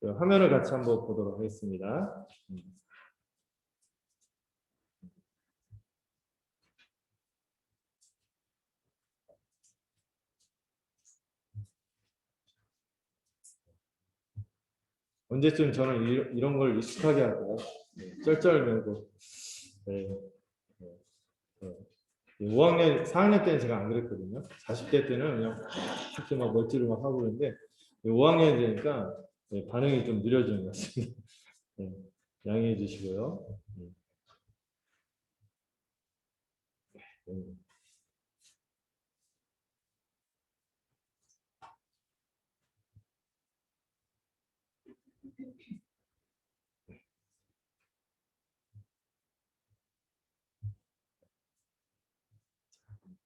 화면을 같이 한번 보도록 하겠습니다. 언제쯤 저는 이런 걸 익숙하게 하고 쩔쩔매고 5학년, 4학년 때는 제가 안 그랬거든요. 40대 때는 그냥 이렇게 막 멋지를 막 하고 그러는데 5학년이 되니까 반응이 좀 느려지는 것 같습니다. 양해해 주시고요.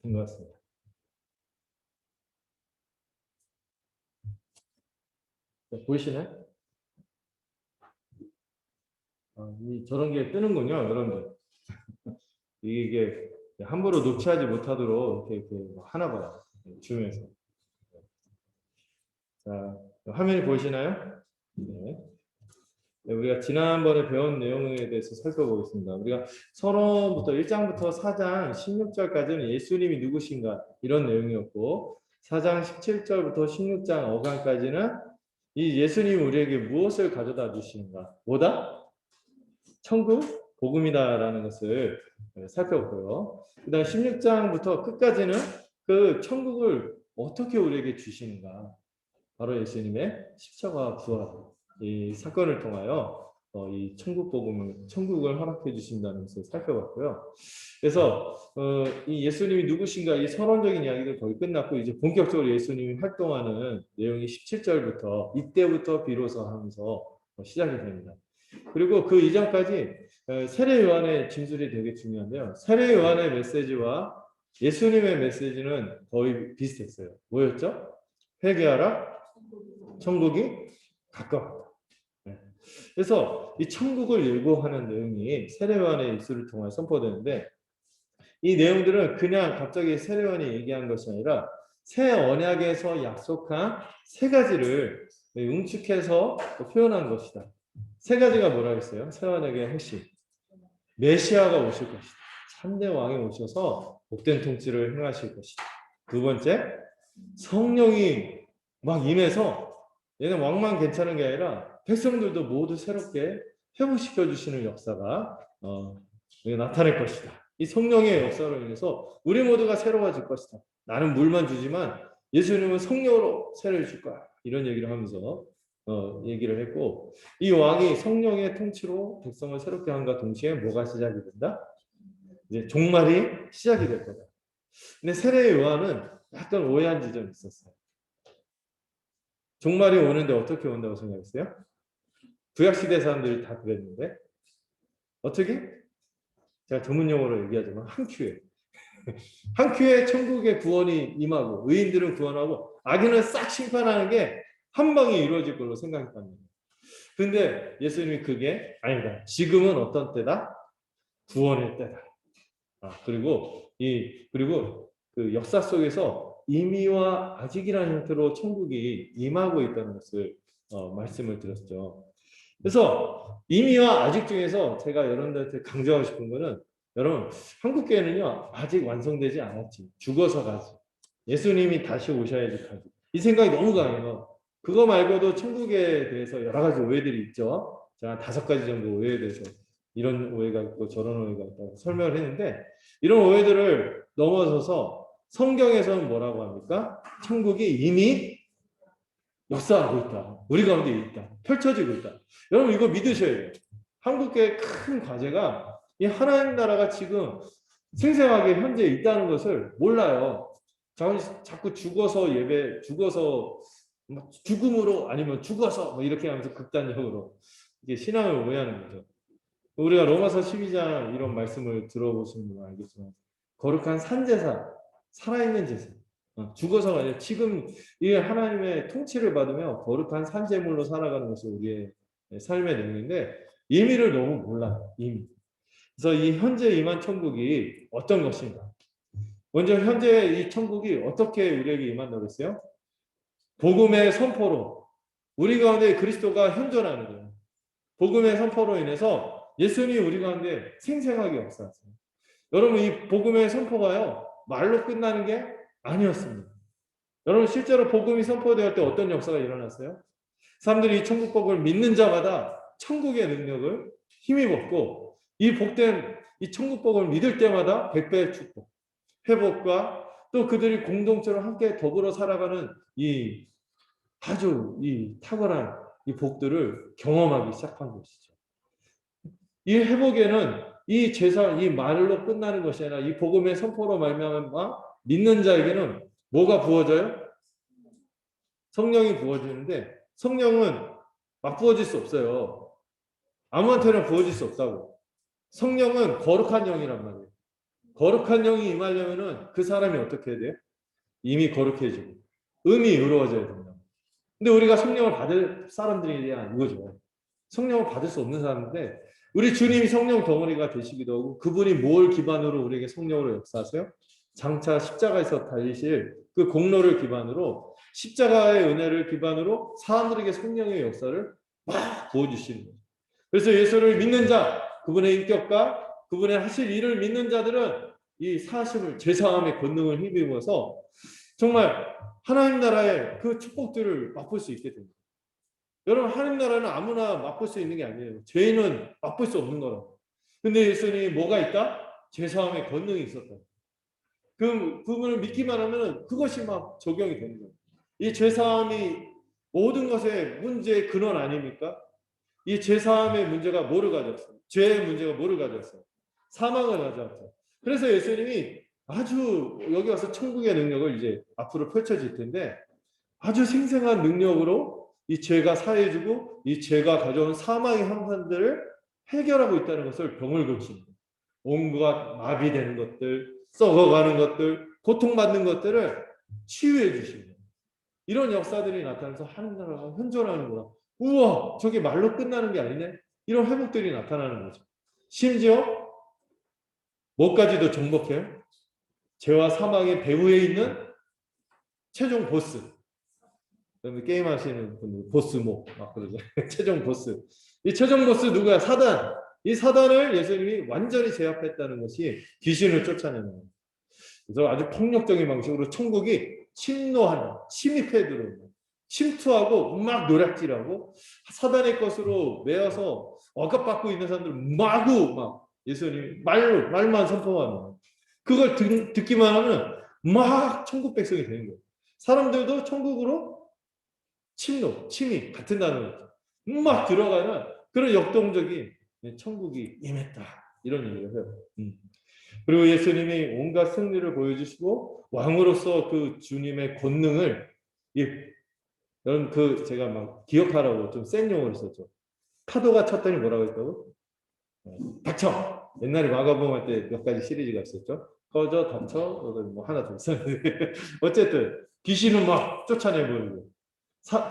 된 것 같습니다. 보이시나요? 저런 게 뜨는군요, 여러분들. 이게 함부로 녹취하지 못하도록 이렇게 하나 봐요. 줌에서. 자, 화면이 보이시나요? 네. 우리가 지난번에 배운 내용에 대해서 살펴보겠습니다. 우리가 서론부터 1장부터 4장 16절까지는 예수님이 누구신가 이런 내용이었고 4장 17절부터 16장 어강까지는 이 예수님이 우리에게 무엇을 가져다 주시는가? 뭐다? 천국, 복음이다라는 것을 살펴보고요. 그 다음 16장부터 끝까지는 그 천국을 어떻게 우리에게 주시는가? 바로 예수님의 십자가 부활 이 사건을 통하여 이 천국을 허락해 주신다는 것을 살펴봤고요. 그래서 이 예수님이 누구신가 이 서론적인 이야기들 거의 끝났고 이제 본격적으로 예수님이 활동하는 내용이 17절부터 이때부터 비로소 하면서 시작이 됩니다. 그리고 그 이전까지 세례 요한의 진술이 되게 중요한데요. 세례 요한의 메시지와 예수님의 메시지는 거의 비슷했어요. 뭐였죠? 회개하라. 천국이 가까웠다. 그래서 이 천국을 예고하는 내용이 세례 요한의 입술을 통해 선포되는데 이 내용들은 그냥 갑자기 세례 요한이 얘기한 것이 아니라 새 언약에서 약속한 세 가지를 응축해서 표현한 것이다. 세 가지가 뭐라고 했어요? 새 언약의 핵심. 메시아가 오실 것이다. 참된 왕이 오셔서 복된 통치를 행하실 것이다. 두 번째, 성령이 막 임해서 얘는 왕만 괜찮은 게 아니라 백성들도 모두 새롭게 회복시켜 주시는 역사가 나타날 것이다. 이 성령의 역사로 인해서 우리 모두가 새로워질 것이다. 나는 물만 주지만 예수님은 성령으로 세례를 줄 거야. 이런 얘기를 하면서 얘기를 했고 이 왕이 성령의 통치로 백성을 새롭게 함과 동시에 뭐가 시작이 된다? 이제 종말이 시작이 될 거다. 근데 세례 요한은 약간 오해한 지점이 있었어요. 종말이 오는데 어떻게 온다고 생각했어요? 구약시대 사람들이 다 그랬는데 어떻게? 제가 전문 용어로 얘기하자면 한 큐에 한 큐에 천국의 구원이 임하고 의인들은 구원하고 악인은 싹 심판하는 게 한 방에 이루어질 걸로 생각했답니다. 근데 예수님이 그게 아니다. 지금은 어떤 때다? 구원의 때다. 그리고 그 역사 속에서 임의와 아직이라는 형태로 천국이 임하고 있다는 것을 말씀을 드렸죠. 그래서 임의와 아직 중에서 제가 여러분들한테 강조하고 싶은 거는 여러분 한국교회는요 아직 완성되지 않았지. 죽어서 가지. 예수님이 다시 오셔야지 가지. 이 생각이 너무 강해요. 그거 말고도 천국에 대해서 여러 가지 오해들이 있죠. 제가 5가지 정도 오해에 대해서 이런 오해가 있고 저런 오해가 있다고 설명을 했는데 이런 오해들을 넘어서서 성경에서는 뭐라고 합니까? 천국이 이미 역사하고 있다. 우리 가운데 있다. 펼쳐지고 있다. 여러분 이거 믿으셔야 돼요. 한국교회의 큰 과제가 이 하나님 나라가 지금 생생하게 현재 있다는 것을 몰라요. 자꾸 죽어서 죽어서 죽음으로 아니면 죽어서 이렇게 하면서 극단적으로 이게 신앙을 오해하는 거죠. 우리가 로마서 12장 이런 말씀을 들어보시는 분은 알겠지만 거룩한 산제사, 살아있는 제사, 죽어서가 아니라 지금 이 하나님의 통치를 받으며 거룩한 산제물로 살아가는 것이 우리의 삶의 내용인데 의미를 너무 몰라요. 이미. 그래서 이 현재 임한 천국이 어떤 것인가? 먼저 현재 이 천국이 어떻게 우리에게 임한다고 했어요? 복음의 선포로 우리 가운데 그리스도가 현존하는 거예요. 복음의 선포로 인해서 예수님이 우리 가운데 생생하게 역사하세요. 여러분, 이 복음의 선포가요, 말로 끝나는 게 아니었습니다. 여러분, 실제로 복음이 선포될 때 어떤 역사가 일어났어요? 사람들이 이 천국 복음을 믿는 자마다 천국의 능력을 힘입었고, 이 복된 이 천국 복음을 믿을 때마다 백배의 축복, 회복과 또 그들이 공동체로 함께 더불어 살아가는 이 아주 이 탁월한 이 복들을 경험하기 시작한 것이죠. 이 회복에는 이 제사, 이 말로 끝나는 것이 아니라 이 복음의 선포로 말미암아 믿는 자에게는 뭐가 부어져요? 성령이 부어지는데, 성령은 막 부어질 수 없어요. 아무한테나 부어질 수 없다고. 성령은 거룩한 영이란 말이에요. 거룩한 영이 임하려면은 그 사람이 어떻게 해야 돼요? 이미 거룩해지고 음이 의로워져야 된다. 근데 우리가 성령을 받을 사람들이야 이거죠. 성령을 받을 수 없는 사람인데, 우리 주님이 성령 덩어리가 되시기도 하고, 그분이 뭘 기반으로 우리에게 성령으로 역사하세요? 장차 십자가에서 달리실 그 공로를 기반으로, 십자가의 은혜를 기반으로 사람들에게 성령의 역사를 막 부어주시는 거예요. 그래서 예수를 믿는 자, 그분의 인격과 그분의 하실 일을 믿는 자들은 이 사심을, 제사함의 권능을 힘입어서 정말 하나님 나라의 그 축복들을 맛볼 수 있게 됩니다. 여러분, 하나님 나라는 아무나 맛볼 수 있는 게 아니에요. 죄인은 맛볼 수 없는 거라고. 근데 예수님이 뭐가 있다? 제사함의 권능이 있었다. 그 부분을 믿기만 하면 그것이 막 적용이 되는 거예요. 이 제사함이 모든 것의 문제의 근원 아닙니까? 이 제사함의 문제가 뭐를 가졌어요? 죄의 문제가 뭐를 가졌어요? 사망을 가져왔죠. 그래서 예수님이 아주 여기 와서 천국의 능력을 이제 앞으로 펼쳐질 텐데, 아주 생생한 능력으로 이 죄가 사해지고 이 죄가 가져온 사망의 형상들을 해결하고 있다는 것을 병을 고칩니다. 온갖 마비되는 것들, 썩어가는 것들, 고통받는 것들을 치유해 주십니다. 이런 역사들이 나타나서 하나님 나라가 현존하는구나. 우와, 저게 말로 끝나는 게 아니네. 이런 회복들이 나타나는 거죠. 심지어 뭐까지도 정복해요? 죄와 사망의 배후에 있는 최종 보스. 게임 하시는 분들 보스모 막 그러죠. 최종 보스. 이 최종 보스 누구야? 사단. 이 사단을 예수님이 완전히 제압했다는 것이 귀신을 쫓아내는 거예요. 그래서 아주 폭력적인 방식으로 천국이 침노하는, 침입해 들어오는, 침투하고 막 노략질하고 사단의 것으로 매어서 억압받고 있는 사람들 마구 막 예수님이 말만 선포하는 거예요. 그걸 듣기만 하면 막 천국 백성이 되는 거예요. 사람들도 천국으로 침입 같은 단어죠. 막 들어가는 그런 역동적인 천국이 임했다. 이런 얘기를 해요. 그리고 예수님이 온갖 승리를 보여주시고 왕으로서 그 주님의 권능을, 여러분 그 제가 막 기억하라고 좀 센 용어를 썼죠. 파도가 쳤더니 뭐라고 했다고? 닥쳐. 옛날에 마가복음 할 때 몇 가지 시리즈가 있었죠. 꺼져, 닥쳐, 뭐 하나 더 있었는데 어쨌든 귀신은 막 쫓아내버리고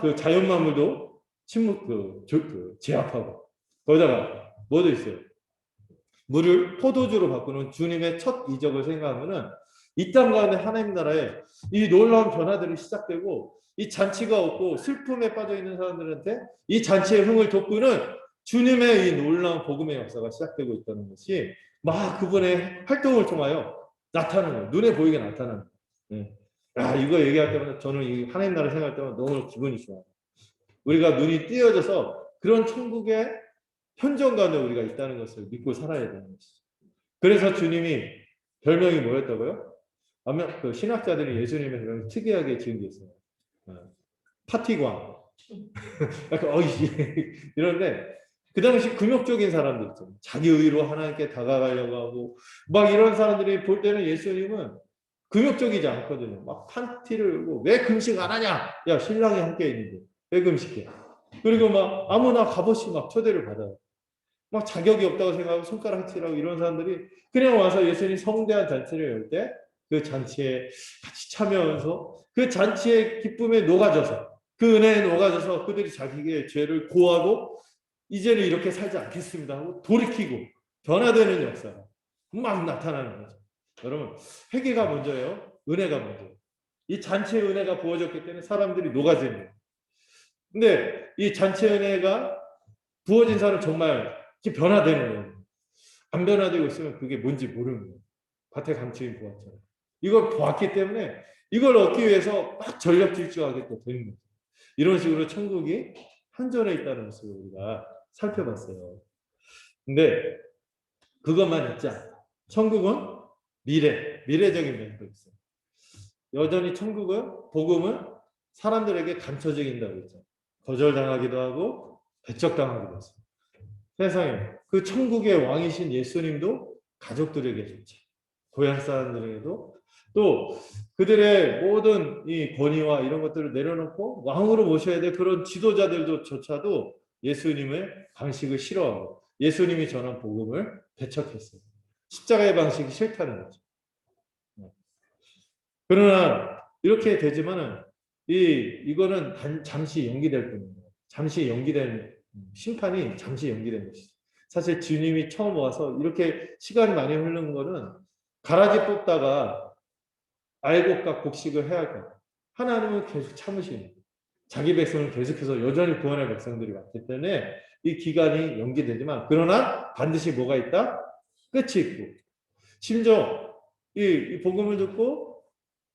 그 자연만물도 제압하고, 거기다가 뭐도 있어요. 물을 포도주로 바꾸는 주님의 첫 이적을 생각하면은 이 땅 가운데 하나님 나라에 이 놀라운 변화들이 시작되고, 이 잔치가 없고 슬픔에 빠져 있는 사람들한테 이 잔치의 흥을 돋구는 주님의 이 놀라운 복음의 역사가 시작되고 있다는 것이 막 그분의 활동을 통하여 나타나는 거예요. 눈에 보이게 나타나는 거예요. 이거 얘기할 때마다 저는 이 하나님 나라 생각할 때마다 너무 기분이 좋아요. 우리가 눈이 띄어져서 그런 천국의 현존 가운데 우리가 있다는 것을 믿고 살아야 되는 것이죠. 그래서 주님이 별명이 뭐였다고요? 아마 그 신학자들이 예수님의 별명 특이하게 지은 게 있어요. 파티광. 약간 이런데 그 당시 금욕적인 사람들 있잖아요. 자기 의로 하나님께 다가가려고 하고 막 이런 사람들이 볼 때는 예수님은 금욕적이지 않거든요. 막 판티를 열고 왜 금식 안 하냐? 야, 신랑이 함께 있는데 왜 금식해? 그리고 막 아무나 값없이 막 초대를 받아요. 막 자격이 없다고 생각하고 손가락질하고 이런 사람들이 그냥 와서 예수님 성대한 잔치를 열 때 그 잔치에 같이 참여하면서 그 잔치의 기쁨에 녹아져서, 그 은혜에 녹아져서 그들이 자기의 죄를 고하고 이제는 이렇게 살지 않겠습니다 하고 돌이키고 변화되는 역사가 막 나타나는 거죠. 여러분, 회개가 먼저예요? 은혜가 먼저예요? 이 잔치의 은혜가 부어졌기 때문에 사람들이 녹아지는 거예요. 근데 이 잔치 은혜가 부어진 사람 정말 이렇게 변화되는 거예요. 안 변화되고 있으면 그게 뭔지 모르는 거예요. 밭에 감추인 보았잖아요. 이걸 보았기 때문에 이걸 얻기 위해서 막 전력 질주하게 또 되는 거죠. 이런 식으로 천국이 한전에 있다는 것을 우리가 살펴봤어요. 근데 그것만 있지 않아. 천국은 미래적인 면도 있어요. 여전히 천국은, 복음은 사람들에게 감춰지긴다고 했죠. 거절당하기도 하고 배척당하기도 했어요. 세상에 그 천국의 왕이신 예수님도 가족들에게 줬죠. 고향 사람들에게도 또 그들의 모든 이 권위와 이런 것들을 내려놓고 왕으로 모셔야 될 그런 지도자들조차도 예수님의 방식을 싫어하고 예수님이 전한 복음을 배척했어요. 십자가의 방식이 싫다는 거죠. 그러나 이렇게 되지만은 이거는 잠시 연기될 뿐입니다. 잠시 연기된 심판이 잠시 연기된 것이죠. 사실 주님이 처음 와서 이렇게 시간이 많이 흐르는 거는 가라지 뽑다가 알곡과 곡식을 해야 할 거예요. 하나님은 계속 참으시는 자기 백성을 계속해서 여전히 구원할 백성들이 많기 때문에 이 기간이 연기되지만 그러나 반드시 뭐가 있다? 끝이 있고 심지어 이 복음을 듣고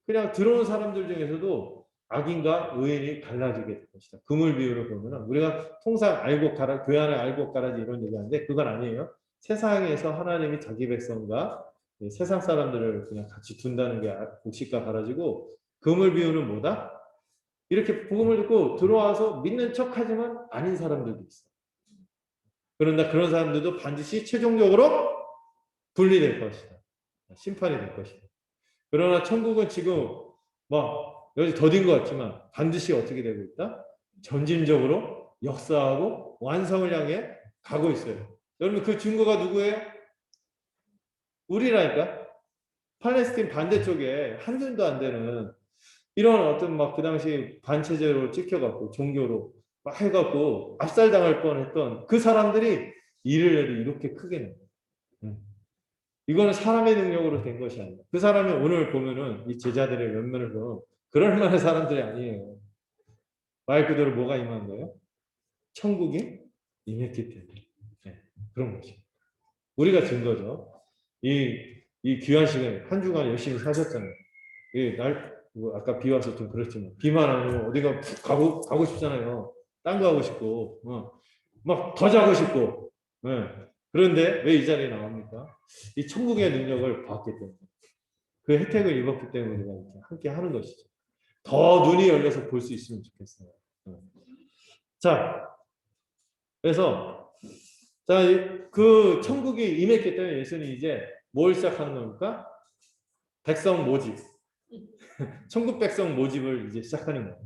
그냥 들어온 사람들 중에서도 악인과 의인이 갈라지게 될 것이다. 그물 비유를 보면 우리가 통상 알곡 가라 교회 안에 알곡 가라지 이런 얘기하는데 그건 아니에요. 세상에서 하나님이 자기 백성과 세상 사람들을 그냥 같이 둔다는 게 곡식과 가라지고 그물 비유는 뭐다? 이렇게 복음을 듣고 들어와서 믿는 척하지만 아닌 사람들도 있어. 그런데 그런 사람들도 반드시 최종적으로 분리될 것이다. 심판이 될 것이다. 그러나 천국은 지금 여기 더딘 것 같지만 반드시 어떻게 되고 있다? 점진적으로 역사하고 완성을 향해 가고 있어요. 여러분 그 증거가 누구예요? 우리라니까. 팔레스틴 반대쪽에 한 줌도 안 되는 이런 어떤 그 당시 반체제로 찍혀갖고 종교로 막 해갖고 압살당할 뻔했던 그 사람들이 일을 이렇게 크게 내. 이거는 사람의 능력으로 된 것이 아니라 그 사람이 오늘 보면은 이 제자들의 면면을 보면 그럴 만한 사람들이 아니에요. 말 그대로 뭐가 임한 거예요? 천국이 임했기 때문에. 네, 그런 거죠. 우리가 증거죠. 이 귀한 시간에 한 주간 열심히 사셨잖아요. 아까 비 와서 좀 그렇지만 비만 안 오면 어디가 푹 가고 싶잖아요. 딴 거 하고 싶고 막 더 자고 싶고. 네. 그런데 왜 이 자리에 나옵니까? 이 천국의 능력을 봤기 때문에 그 혜택을 입었기 때문에 우리가 이렇게 함께 하는 것이죠. 더 눈이 열려서 볼 수 있으면 좋겠어요. 자, 그래서 그 천국이 임했기 때문에 예수님이 이제 뭘 시작하는 겁니까? 백성 모집. 천국 백성 모집을 이제 시작하는 거예요.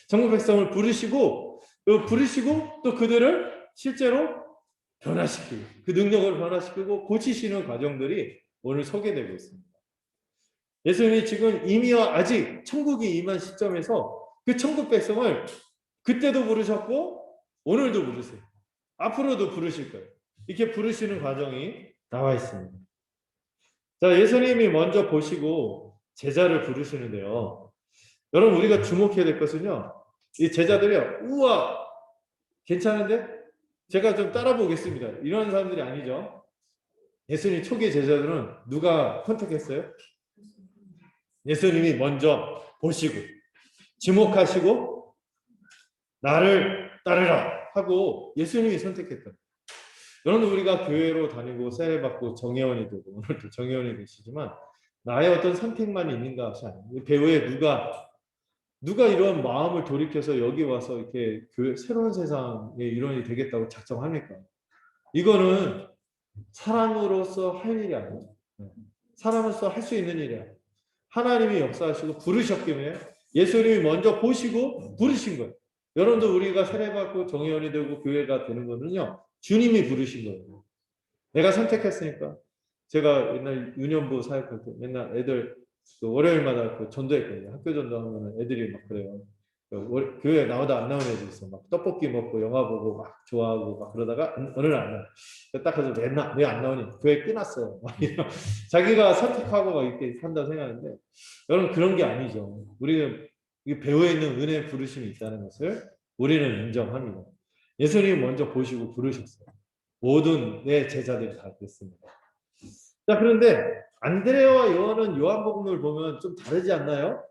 천국 백성을 부르시고 또 그들을 실제로 변화시키고 그 능력을 변화시키고 고치시는 과정들이 오늘 소개되고 있습니다. 예수님이 지금 이미와 아직 천국이 임한 시점에서 그 천국 백성을 그때도 부르셨고 오늘도 부르세요. 앞으로도 부르실 거예요. 이렇게 부르시는 과정이 나와 있습니다. 자, 예수님이 먼저 보시고 제자를 부르시는데요. 여러분 우리가 주목해야 될 것은요. 이 제자들이요. 우와 괜찮은데? 제가 좀 따라 보겠습니다. 이런 사람들이 아니죠. 예수님 초기 제자들은 누가 컨택했어요? 예수님이 먼저 보시고 주목하시고 나를 따르라 하고 예수님이 선택했다. 여러분 우리가 교회로 다니고 세례받고 정회원이 되고 오늘도 정회원이 되시지만 나의 어떤 선택만 있는 것이 아니에요. 배후에 누가 이런 마음을 돌이켜서 여기 와서 이렇게 교회 새로운 세상의 일원이 되겠다고 작정합니까? 이거는 사람으로서 할 일이 아니에요. 사람으로서 할 수 있는 일이 아니에요. 하나님이 역사하시고 부르셨기에 예수님이 먼저 보시고 부르신 거예요. 여러분도 우리가 세례받고 정회원이 되고 교회가 되는 거는요. 주님이 부르신 거예요. 내가 선택했으니까. 제가 옛날 유년부 사역할 때 맨날 애들 월요일마다 전도했거든요. 학교 전도하면 애들이 막 그래요. 교회 나오다 안 나오는 애들 있어. 막 떡볶이 먹고 영화 보고 막 좋아하고 막 그러다가 어느 날 안 나와. 딱 가서 맨날 왜 안 나오니? 교회 끊었어요. 자기가 선택하고 막 이렇게 한다고 생각하는데 여러분 그런 게 아니죠. 우리는 배후에 있는 은혜의 부르심이 있다는 것을 우리는 인정합니다. 예수님이 먼저 보시고 부르셨어요. 모든 내 제자들이 다 그랬습니다. 자, 그런데 안드레아와 요한은 요한복음을 보면 좀 다르지 않나요?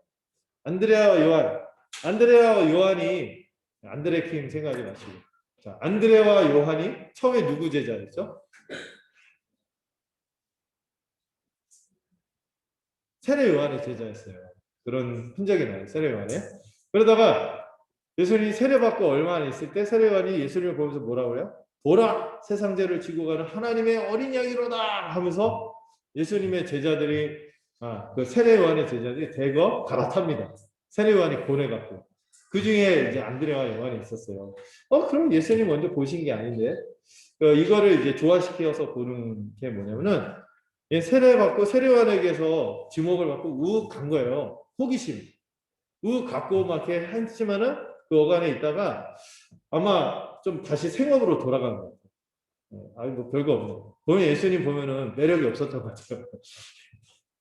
안드레아와 요한이 안드레 킴 생각하지 마시고. 자, 안드레와 요한이 처음에 누구 제자였죠? 세례 요한의 제자였어요. 그런 흔적이 나요. 세례 요한에. 그러다가 예수님이 세례받고 얼마 안 있을 때 세례 요한이 예수님을 보면서 뭐라고 해요? 보라, 세상 죄를 지고 가는 하나님의 어린 양이로다 하면서 예수님의 제자들이 그 세례 요한의 제자들이 대거 갈아탑니다. 세례 요한이 보내갖고 그 중에 이제 안드레와 요한이 있었어요. 그럼 예수님 먼저 보신 게 아닌데 이거를 이제 조화시켜서 보는 게 뭐냐면은 세례 받고 세례 요한에게서 지목을 받고 우욱 간 거예요. 호기심. 우욱 갖고 막 이렇게 했지만은 그 어간에 있다가 아마 좀 다시 생업으로 돌아간 것 같아요. 뭐 별거 없네. 보면 예수님 보면은 매력이 없었던 것 같아요.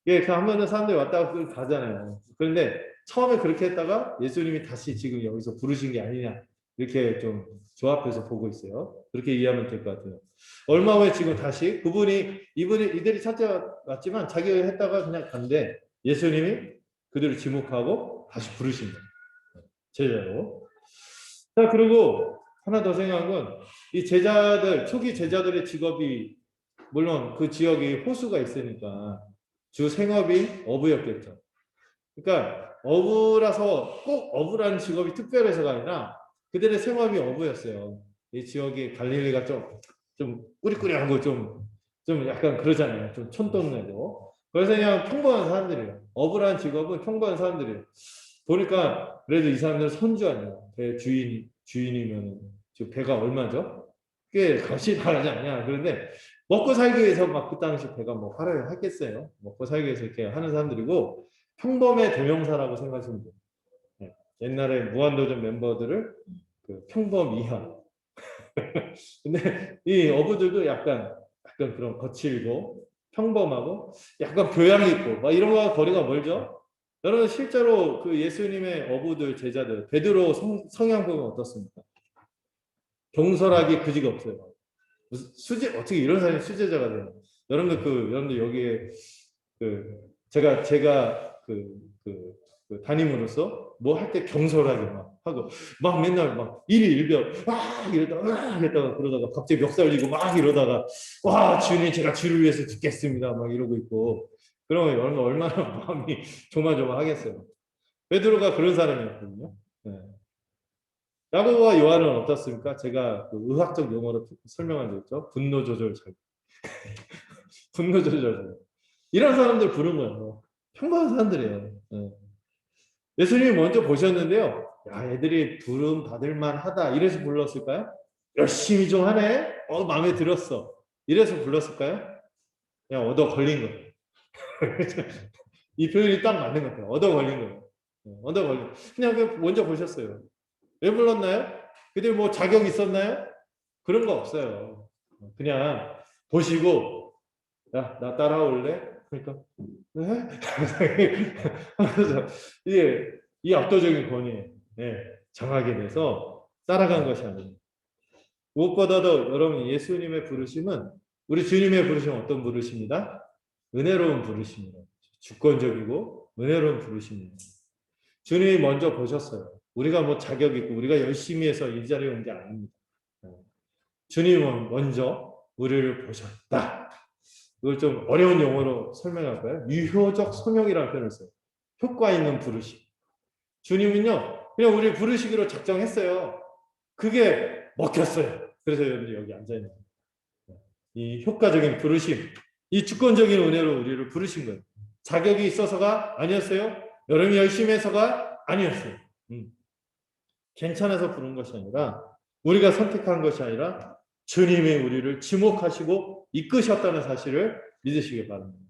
예, 그 하면은 사람들이 왔다가 가잖아요. 그런데 처음에 그렇게 했다가 예수님이 다시 지금 여기서 부르신 게 아니냐 이렇게 좀 조합해서 보고 있어요. 그렇게 이해하면 될 것 같아요. 얼마 후에 지금 다시 이들이 찾아왔지만 자기가 했다가 그냥 간대 예수님이 그들을 지목하고 다시 부르신 거예요. 제자로. 자, 그리고 하나 더 생각한 건 이 제자들, 초기 제자들의 직업이 물론 그 지역이 호수가 있으니까 주 생업이 어부였겠죠. 그러니까 어부라서 꼭 어부라는 직업이 특별해서가 아니라 그들의 생업이 어부였어요. 이 지역이 갈릴리가 좀 꾸리꾸리하고 좀 약간 그러잖아요. 좀 촌동네도. 그래서 그냥 평범한 사람들이에요. 어부라는 직업은 평범한 사람들이에요. 보니까 그래도 이 사람들은 선주 아니야. 배 주인이면 지금 배가 얼마죠? 꽤 값이 다르지 않냐. 그런데 먹고 살기 위해서 막 그 당시 배가 뭐 활약했겠어요. 먹고 살기 위해서 이렇게 하는 사람들이고 평범의 대명사라고 생각하시면 돼요. 네. 옛날에 무한도전 멤버들을 그 평범 이하. 근데 이 어부들도 약간 그런 거칠고 평범하고 약간 교양 있고 막 이런 거와 거리가 멀죠. 여러분 실제로 그 예수님의 어부들 제자들 베드로 성향 보면 어떻습니까? 경솔하기 그지가 없어요. 어떻게 이런 사람이 수제자가 돼요? 여러분들 여기에 제가 담임으로서 뭐 할 때 경솔하게 막 하고 막 맨날 막 일일비어 이러다가 그러다가 갑자기 멱살 지고 막 이러다가 와 주님 제가 주를 위해서 죽겠습니다 막 이러고 있고 그러면 얼마나 마음이 조마조마하겠어요. 베드로가 그런 사람이었거든요. 네. 야고보와 요한은 어떻습니까? 제가 그 의학적 용어로 설명한 적 있죠. 분노 조절 잘. 분노 조절. 이런 사람들 부른 거예요. 평범한 사람들이에요. 네. 예수님이 먼저 보셨는데요. 야, 애들이 부름 받을 만하다. 이래서 불렀을까요? 열심히 좀 하네. 마음에 들었어. 이래서 불렀을까요? 그냥 얻어 걸린 거예요. 이 표현이 딱 맞는 것 같아요. 얻어 걸린 거예요. 얻어 걸린. 그냥 먼저 보셨어요. 왜 불렀나요? 그들 뭐 자격 있었나요? 그런 거 없어요. 그냥 보시고 야, 나 따라올래? 그러니까 네? 하면서 이 압도적인 권위에 정하게 돼서 따라간 것이 아닙니다. 무엇보다도 여러분 예수님의 부르심은 우리 주님의 부르심은 어떤 부르심이다? 은혜로운 부르심이다. 주권적이고 은혜로운 부르심입니다. 주님이 먼저 보셨어요. 우리가 뭐 자격 있고 우리가 열심히 해서 이 자리에 온 게 아닙니다. 주님은 먼저 우리를 보셨다. 이걸 좀 어려운 용어로 설명할까요? 유효적 성역이라는 표현을 써요. 효과 있는 부르심. 주님은요, 그냥 우리 부르시기로 작정했어요. 그게 먹혔어요. 그래서 여러분들 여기 앉아있는 거예요. 이 효과적인 부르심, 이 주권적인 은혜로 우리를 부르신 거예요. 자격이 있어서가 아니었어요. 여러분이 열심히 해서가 아니었어요. 괜찮아서 부른 것이 아니라 우리가 선택한 것이 아니라 주님이 우리를 지목하시고 이끄셨다는 사실을 믿으시기 바랍니다.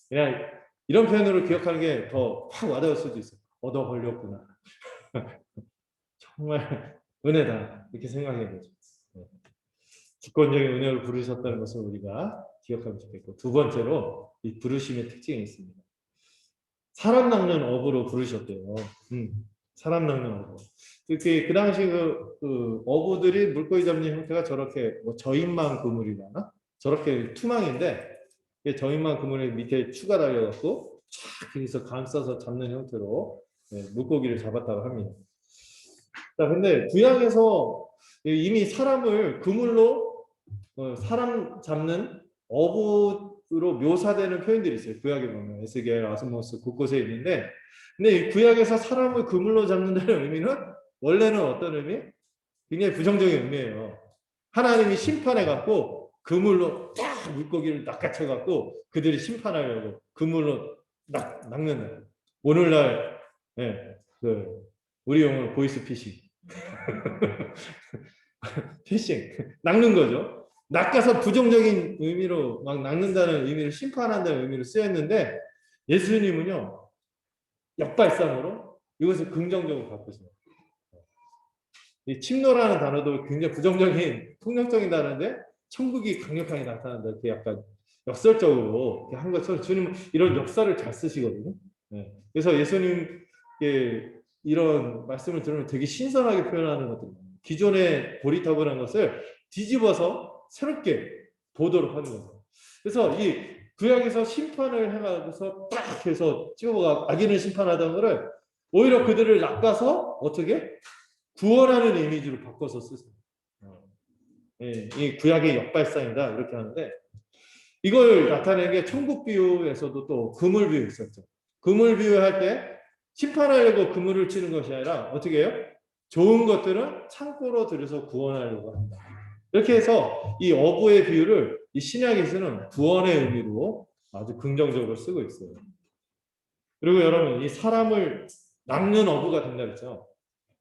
그냥 이런 표현으로 기억하는 게 더 확 와닿을 수도 있어요. 얻어 걸렸구나. 정말 은혜다. 이렇게 생각해야 되죠. 주권적인 은혜를 부르셨다는 것을 우리가 기억하면 좋겠고 두 번째로 이 부르심의 특징이 있습니다. 사람 낚는 업으로 부르셨대요. 사람 낚는 어부. 그 당시 그 어부들이 물고기 잡는 형태가 저렇게 뭐 저인망 그물이라나 저렇게 투망인데 저인망 그물에 밑에 추가 달려갖고 쫙 여기서 감싸서 잡는 형태로 물고기를 잡았다고 합니다. 자, 근데 구약에서 이미 사람을 그물로 사람 잡는 어부로 묘사되는 표현들이 있어요. 구약에 보면 에스겔, 아스모스 곳곳에 있는데, 근데 이 구약에서 사람을 그물로 잡는다는 의미는 원래는 어떤 의미? 굉장히 부정적인 의미예요. 하나님이 심판해 갖고 그물로 딱 물고기를 낚아채 갖고 그들이 심판하려고 그물로 낚는다. 오늘날 우리 용어로 보이스 피싱. 피싱 낚는 거죠. 낚아서 부정적인 의미로 막 낚는다는 의미를 심판한다는 의미로 쓰였는데 예수님은요 역발상으로 이것을 긍정적으로 바꾸세요. 이 침노라는 단어도 굉장히 부정적인 폭력적인 단어인데 천국이 강력하게 나타난다 이렇게 약간 역설적으로 한 것처럼 주님은 이런 역사를 잘 쓰시거든요. 그래서 예수님께 이런 말씀을 들으면 되게 신선하게 표현하는 것들입니다. 기존의 고리타분한 것을 뒤집어서 새롭게 보도록 하는 거죠. 그래서 이 구약에서 심판을 해가지고서 딱 해서 찍어가 악인을 심판하던 거를 오히려 그들을 낚아서 어떻게 구원하는 이미지로 바꿔서 쓰세요. 이 구약의 역발상이다 이렇게 하는데 이걸 나타내는 게 천국 비유에서도 또 그물 비유 있었죠. 그물 비유할 때 심판하려고 그물을 치는 것이 아니라 어떻게 해요? 좋은 것들은 창고로 들여서 구원하려고 한다. 이렇게 해서 이 어부의 비유를 이 신약에서는 구원의 의미로 아주 긍정적으로 쓰고 있어요. 그리고 여러분 이 사람을 낚는 어부가 된다 그랬죠.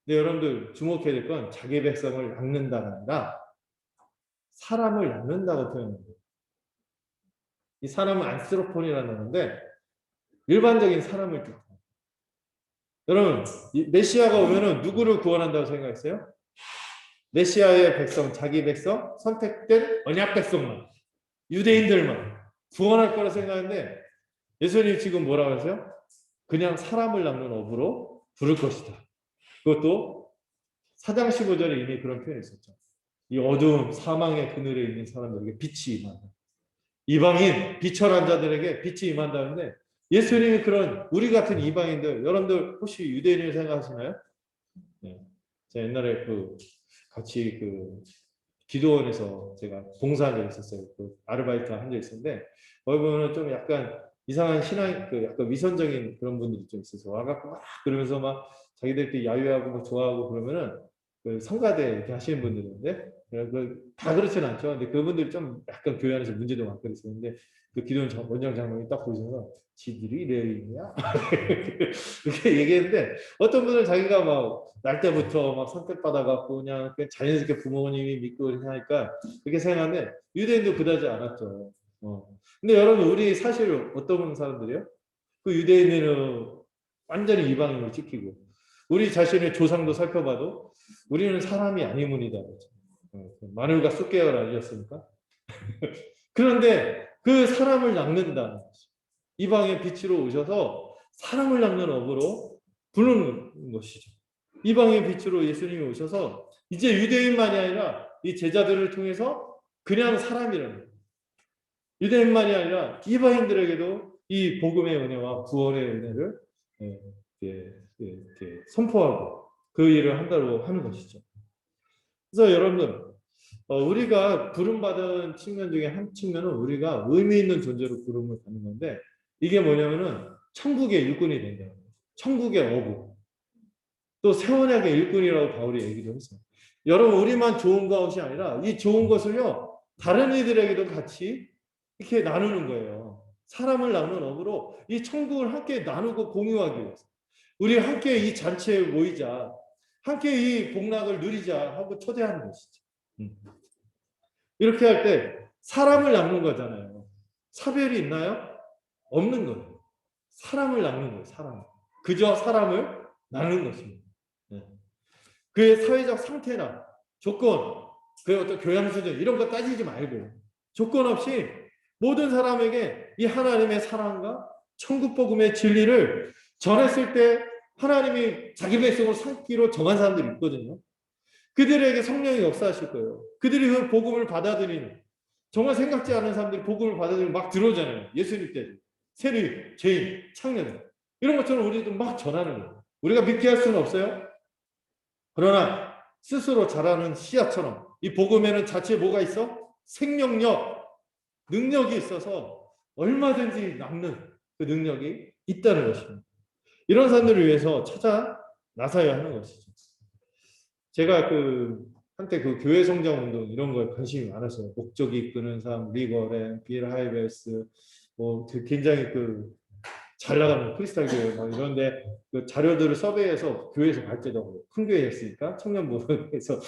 근데 여러분들 주목해야 될 건 자기 백성을 낚는다가 아니라 사람을 낚는다고 표현합니다. 이 사람은 안스로폰이라는 건데 일반적인 사람을 뜻해요. 여러분 메시아가 오면은 누구를 구원한다고 생각했어요? 메시아의 백성, 자기 백성, 선택된 언약 백성만, 유대인들만 구원할 거라 생각하는데 예수님 지금 뭐라고 하세요? 그냥 사람을 낚는 어부로 부를 것이다. 그것도 4장 15절에 이미 그런 표현이 있었죠. 이 어두움, 사망의 그늘에 있는 사람들에게 빛이 임한다. 이방인, 비천한 자들에게 빛이 임한다는데 예수님이 그런 우리 같은 이방인들, 여러분들 혹시 유대인을 생각하시나요? 네. 제가 옛날에 같이 기도원에서 제가 봉사한 적이 있었어요. 아르바이트 한 적이 있었는데 거기 보면 좀 약간 이상한 신앙, 약간 위선적인 그런 분들이 좀 있어서 와갖고 막 그러면서 막 자기들끼리 야유하고 막 좋아하고 그러면은 성가대 이렇게 하시는 분들인데 다 그렇지는 않죠. 근데 그분들 좀 약간 교회 안에서 문제도 많고 그랬었는데 그 기도원 원장 장로님 딱 보시면서 지들이 이래 있냐 이렇게 얘기했는데 어떤 분은 자기가 막 날 때부터 막 선택받아갖고 그냥 자연스럽게 부모님이 믿고 이렇게 하니까 그렇게 생각하는데 유대인도 그다지 않았죠. 근데 여러분 우리 사실 어떤 사람들이요? 그 유대인들은 완전히 이방인을 지키고 우리 자신의 조상도 살펴봐도 우리는 사람이 아니문이다. 마늘과 쑥계열 아니었습니까? 그런데 그 사람을 낚는다. 이방의 빛으로 오셔서 사람을 낚는 어부로 부르는 것이죠. 이방의 빛으로 예수님이 오셔서 이제 유대인만이 아니라 이 제자들을 통해서 그냥 사람이라는 거예요. 유대인만이 아니라 이방인들에게도 이 복음의 은혜와 구원의 은혜를 선포하고 그 일을 한다고 하는 것이죠. 그래서 여러분들 우리가 부름받은 측면 중에 한 측면은 우리가 의미 있는 존재로 부름을 받는 건데 이게 뭐냐면은 천국의 일꾼이 된다. 천국의 어부. 또 새 언약의 일꾼이라고 바울이 얘기도 했어요. 여러분 우리만 좋은 것이 아니라 이 좋은 것을요 다른 이들에게도 같이 이렇게 나누는 거예요. 사람을 나누는 어부로 이 천국을 함께 나누고 공유하기 위해서 우리 함께 이 잔치에 모이자, 함께 이 복락을 누리자 하고 초대하는 것이죠. 이렇게 할 때 사람을 나누는 거잖아요. 차별이 있나요? 없는 거예요. 사람을 나누는 거예요. 사람. 그저 사람을 나누는 것입니다. 그의 사회적 상태나 조건, 그의 어떤 교양 수준 이런 거 따지지 말고 조건 없이 모든 사람에게 이 하나님의 사랑과 천국 복음의 진리를 전했을 때 하나님이 자기 백성을 삼기로 정한 사람들이 있거든요. 그들에게 성령이 역사하실 거예요. 그들이 그 복음을 받아들이는, 정말 생각지 않은 사람들이 복음을 받아들이고 막 들어오잖아요. 예수님 때 세리, 죄인, 창녀들 이런 것처럼 우리도 막 전하는 거예요. 우리가 믿게 할 수는 없어요. 그러나 스스로 자라는 씨앗처럼 이 복음에는 자체에 뭐가 있어? 생명력, 능력이 있어서 얼마든지 남는 그 능력이 있다는 것입니다. 이런 사람들을 위해서 찾아 나서야 하는 것이죠. 제가 한때 교회 성장 운동 이런 거에 관심이 많았어요. 목적이 이끄는 삶, 리거렌, 빌 하이베스, 뭐 굉장히 잘 나가는 크리스탈 교회 막 이런데 그 자료들을 서베이해서 교회에서 발제하고 큰 교회였으니까 청년부에서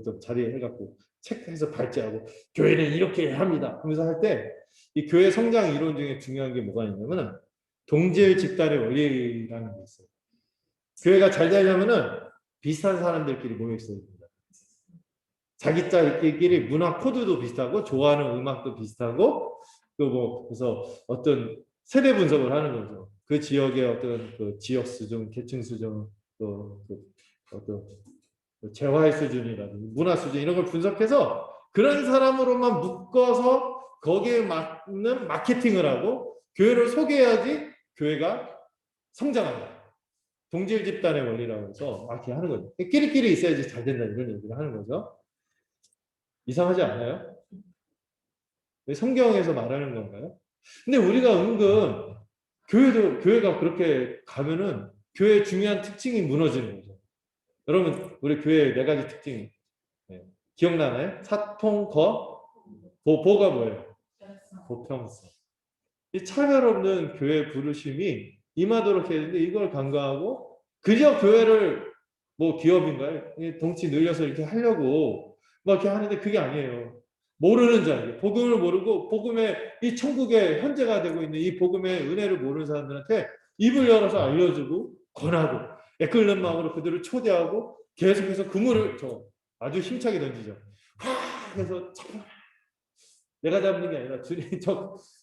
좀 자리해갖고 체크해서 발제하고 교회는 이렇게 해야 합니다 하면서 할 때 이 교회 성장 이론 중에 중요한 게 뭐가 있냐면은 동질 집단의 원리라는 게 있어요. 교회가 잘 되려면은 비슷한 사람들끼리 모여 있어야 됩니다. 자기자기끼리 문화 코드도 비슷하고 좋아하는 음악도 비슷하고 그래서 어떤 세대 분석을 하는 거죠. 그 지역의 어떤 지역 수준, 계층 수준, 어떤 재화의 수준이라든지 문화 수준 이런 걸 분석해서 그런 사람으로만 묶어서 거기에 맞는 마케팅을 하고 교회를 소개해야지 교회가 성장한다. 동질 집단의 원리라고 해서 막 이렇게 하는 거죠. 끼리끼리 있어야지 잘 된다 이런 얘기를 하는 거죠. 이상하지 않아요? 성경에서 말하는 건가요? 근데 우리가 은근 교회가 그렇게 가면은 교회의 중요한 특징이 무너지는 거죠. 여러분 우리 교회의 4가지 특징이 기억나나요? 사통, 보가 뭐예요? 보평성. 이 차별 없는 교회 부르심이 임하도록 해야 되는데 이걸 간과하고 그저 교회를 뭐 기업인가요? 덩치 늘려서 이렇게 하려고 막 이렇게 하는데 그게 아니에요. 모르는 자에게 복음을 모르고 복음의 이 천국의 현재가 되고 있는 이 복음의 은혜를 모르는 사람들한테 입을 열어서 알려주고 권하고 애끓는 마음으로 그들을 초대하고 계속해서 그물을 아주 힘차게 던지죠. 하! 해서 내가 잡는 게 아니라 주님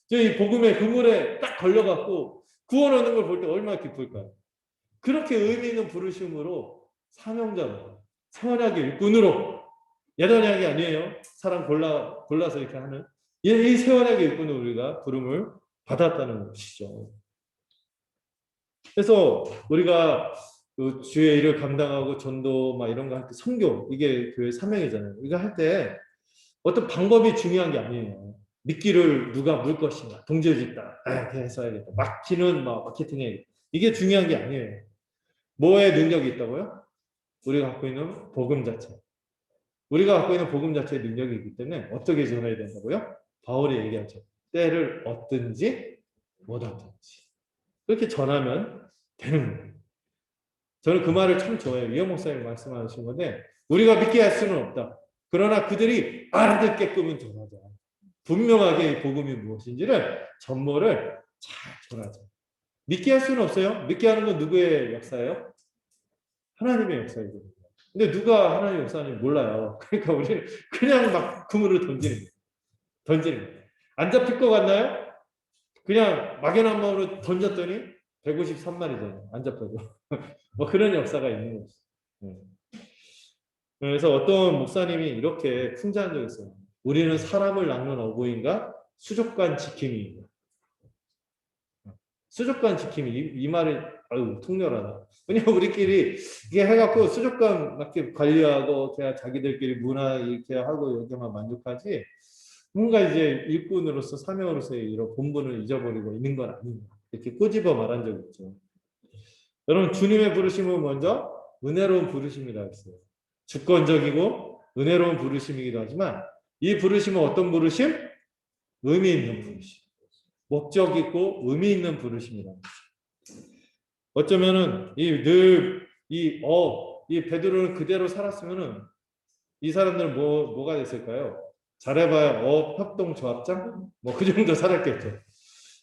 저희 복음의 그물에 딱 걸려갖고 구원 얻는 걸 볼 때 얼마나 기쁠까요? 그렇게 의미 있는 부르심으로 사명자로 세원하게 일꾼으로 예단약이 아니에요. 사람 골라서 이렇게 하는 이 세원하게 일꾼으로 우리가 부름을 받았다는 것이죠. 그래서 우리가 주의 일을 감당하고 전도 막 이런 거 할 때 선교 이게 교회 사명이잖아요. 이거 할 때 어떤 방법이 중요한 게 아니에요. 미끼를 누가 물 것인가, 동질 짓다, 이렇게 해서 해야겠다. 막히는 마케팅에 이게 중요한 게 아니에요. 뭐에 능력이 있다고요? 우리가 갖고 있는 복음 자체. 우리가 갖고 있는 복음 자체의 능력이 있기 때문에 어떻게 전해야 된다고요? 바울이 얘기하죠. 때를 얻든지 못 얻든지 그렇게 전하면 되는 거예요. 저는 그 말을 참 좋아해요. 이영 목사님 말씀하신 건데 우리가 믿게 할 수는 없다. 그러나 그들이 알아듣게끔은 전하자. 분명하게 복음이 무엇인지를 전모를 잘 전하자. 믿게 할 수는 없어요. 믿게 하는 건 누구의 역사예요? 하나님의 역사이거든요. 근데 누가 하나님의 역사인지 몰라요. 그러니까 우리는 그냥 막 그물을 던지는 거예요. 던지는 거예요. 안 잡힐 것 같나요? 그냥 막연한 마음으로 던졌더니 153마리잖아요. 안 잡혀도. 뭐 그런 역사가 있는 거죠. 그래서 어떤 목사님이 이렇게 풍자한 적이 있어요. 우리는 사람을 낚는 어부인가 수족관 지킴이인가. 수족관 지킴이 이 말이 아유 통렬하다. 왜냐면 우리끼리 이게 해갖고 수족관 이렇게 관리하고 그냥 자기들끼리 문화 이렇게 하고 여기만 만족하지. 뭔가 이제 일꾼으로서 사명으로서의 이런 본분을 잊어버리고 있는 건 아닌가. 이렇게 꼬집어 말한 적 있죠. 여러분 주님의 부르심은 먼저 은혜로운 부르심이라 했어요. 주권적이고 은혜로운 부르심이기도 하지만 이 부르심은 어떤 부르심? 의미 있는 부르심. 목적 있고 의미 있는 부르심이라는 거죠. 어쩌면은 이 베드로는 그대로 살았으면은 이 사람들은 뭐가 됐을까요? 잘해봐야 협동조합장? 뭐 그 정도 살았겠죠.